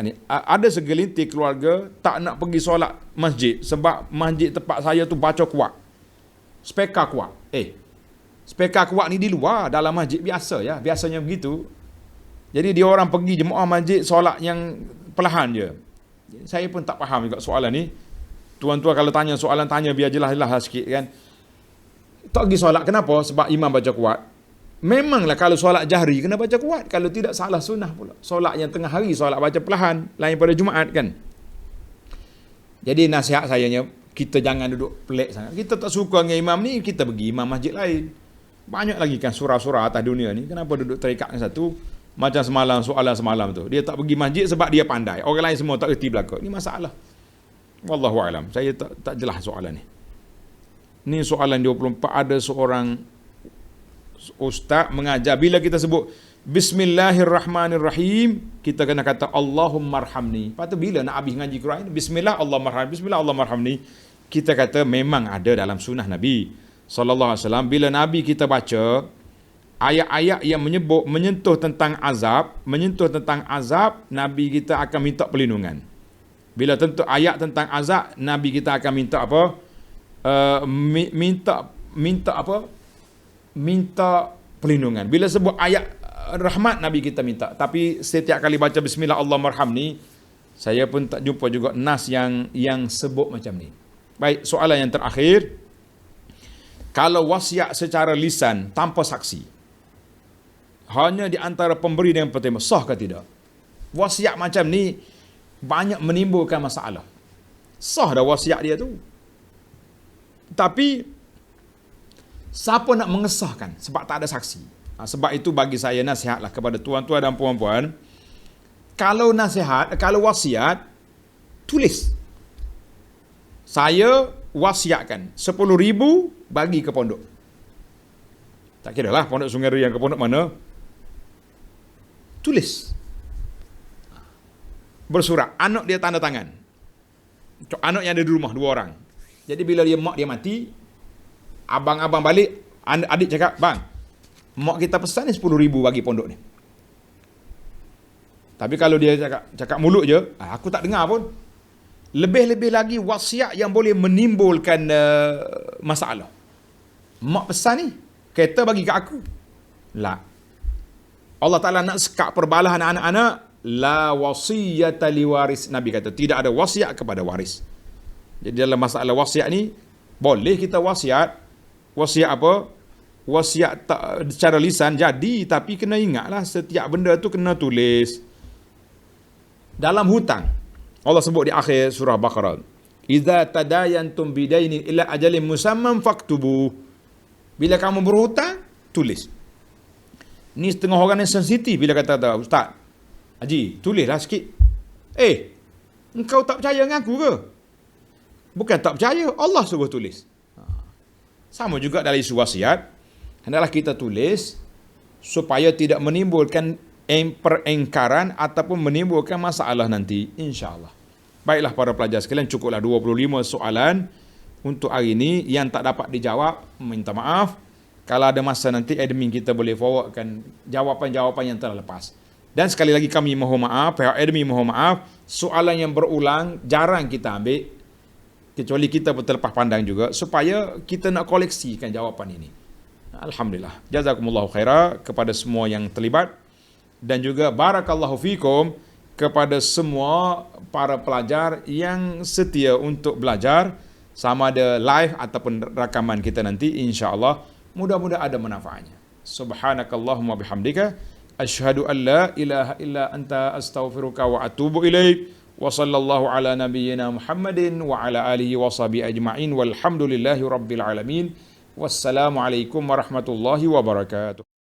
ni, ada segelintir keluarga tak nak pergi solat masjid sebab masjid tempat saya tu baca kuat, speaker kuat. Speaker kuat ni di luar, dalam masjid biasa ya, biasanya begitu. Jadi dia orang pergi jemaah masjid solat yang perlahan je. Saya pun tak faham juga soalan ni. Tuan-tuan kalau tanya soalan, tanya biar jelas-jelas sikit kan. Tak pergi solat kenapa? Sebab imam baca kuat. Memanglah kalau solat jahri kena baca kuat. Kalau tidak salah sunnah pula. Solat yang tengah hari, solat baca perlahan, lain pada Jumaat kan. Jadi nasihat sayanya, kita jangan duduk pelik sangat. Kita tak suka dengan imam ni, kita pergi imam masjid lain. Banyak lagi kan surah-surah atas dunia ni. Kenapa duduk terikat dengan satu? Macam semalam, soalan semalam tu. Dia tak pergi masjid sebab dia pandai. Orang lain semua tak erti belaka. Ni masalah. Wallahualam. Saya tak jelas soalan ni. Ni soalan 24. Ada seorang ustaz mengajar. Bila kita sebut Bismillahirrahmanirrahim, kita kena kata Allahummarhamni. Lepas tu bila nak habis ngaji Quran, Bismillah Allahummarhamni, Bismillah Allahummarhamni, kita kata memang ada dalam sunnah Nabi sallallahu alaihi wasallam. Bila Nabi kita baca ayat-ayat yang menyentuh tentang azab, Nabi kita akan minta perlindungan. Bila tentu ayat tentang azab, Nabi kita akan minta apa? Minta perlindungan. Bila sebut ayat rahmat, Nabi kita minta. Tapi setiap kali baca Bismillah Allahummarhamni, saya pun tak jumpa juga nas yang sebut macam ni. Baik, soalan yang terakhir. Kalau wasiat secara lisan tanpa saksi, hanya di antara pemberi dengan penerima, sah ke tidak? Wasiat macam ni banyak menimbulkan masalah. Sah dah wasiat dia tu. Tapi siapa nak mengesahkan sebab tak ada saksi? Sebab itu bagi saya nasihatlah kepada tuan-tuan dan puan-puan, kalau wasiat, tulis. Saya wasiatkan 10,000 bagi ke pondok. Tak kira lah pondok Sungai Riang ke pondok mana. Tulis. Bersurat. Anak dia tanda tangan. Anak yang ada di rumah 2 orang. Jadi bila mak dia mati, abang-abang balik, adik cakap, bang, mak kita pesan ni 10,000 bagi pondok ni. Tapi kalau dia cakap mulut je, aku tak dengar pun. Lebih-lebih lagi wasiat yang boleh menimbulkan masalah. Mak pesan ni, kereta bagi kat aku. La. Allah Ta'ala nak sekat perbalahan anak-anak. La wasiyata liwaris. Nabi kata, tidak ada wasiat kepada waris. Jadi dalam masalah wasiat ni, boleh kita wasiat. Wasiat apa? Wasiat tak secara lisan jadi, tapi kena ingatlah setiap benda tu kena tulis. Dalam hutang, Allah sebut di akhir surah Baqarah, "Idza tadayantum bidainin ila ajalin musamman faktubu." Bila kamu berhutang, tulis. Ni setengah orang yang sensitif bila kata, "Ustaz, Haji, tulislah sikit." Engkau tak percaya dengan aku ke? Bukan tak percaya, Allah suruh tulis. Sama juga dalam isu wasiat. Hendaklah kita tulis supaya tidak menimbulkan perengkaran ataupun menimbulkan masalah nanti, insya-Allah. Baiklah para pelajar sekalian, cukuplah 25 soalan untuk hari ini. Yang tak dapat dijawab, minta maaf. Kalau ada masa nanti admin kita boleh forwardkan jawapan-jawapan yang telah lepas. Dan sekali lagi kami mohon maaf, pihak admin mohon maaf, soalan yang berulang jarang kita ambil, kecuali kita berterlepas pandang juga, supaya kita nak koleksikan jawapan ini. Alhamdulillah. Jazakumullahu khairah kepada semua yang terlibat, dan juga barakallahu fikum kepada semua para pelajar yang setia untuk belajar, sama ada live ataupun rakaman kita nanti, insya-Allah mudah-mudahan ada manfaatnya. Subhanakallahumma bihamdika asyhadu an la ilaha illa anta astaghfiruka wa atubu ilaik. Wa sallallahu ala nabiyyina Muhammadin wa ala alihi wa sahbihi ajma'in walhamdulillahi rabbil alamin. Wassalamualaikum warahmatullahi wabarakatuh.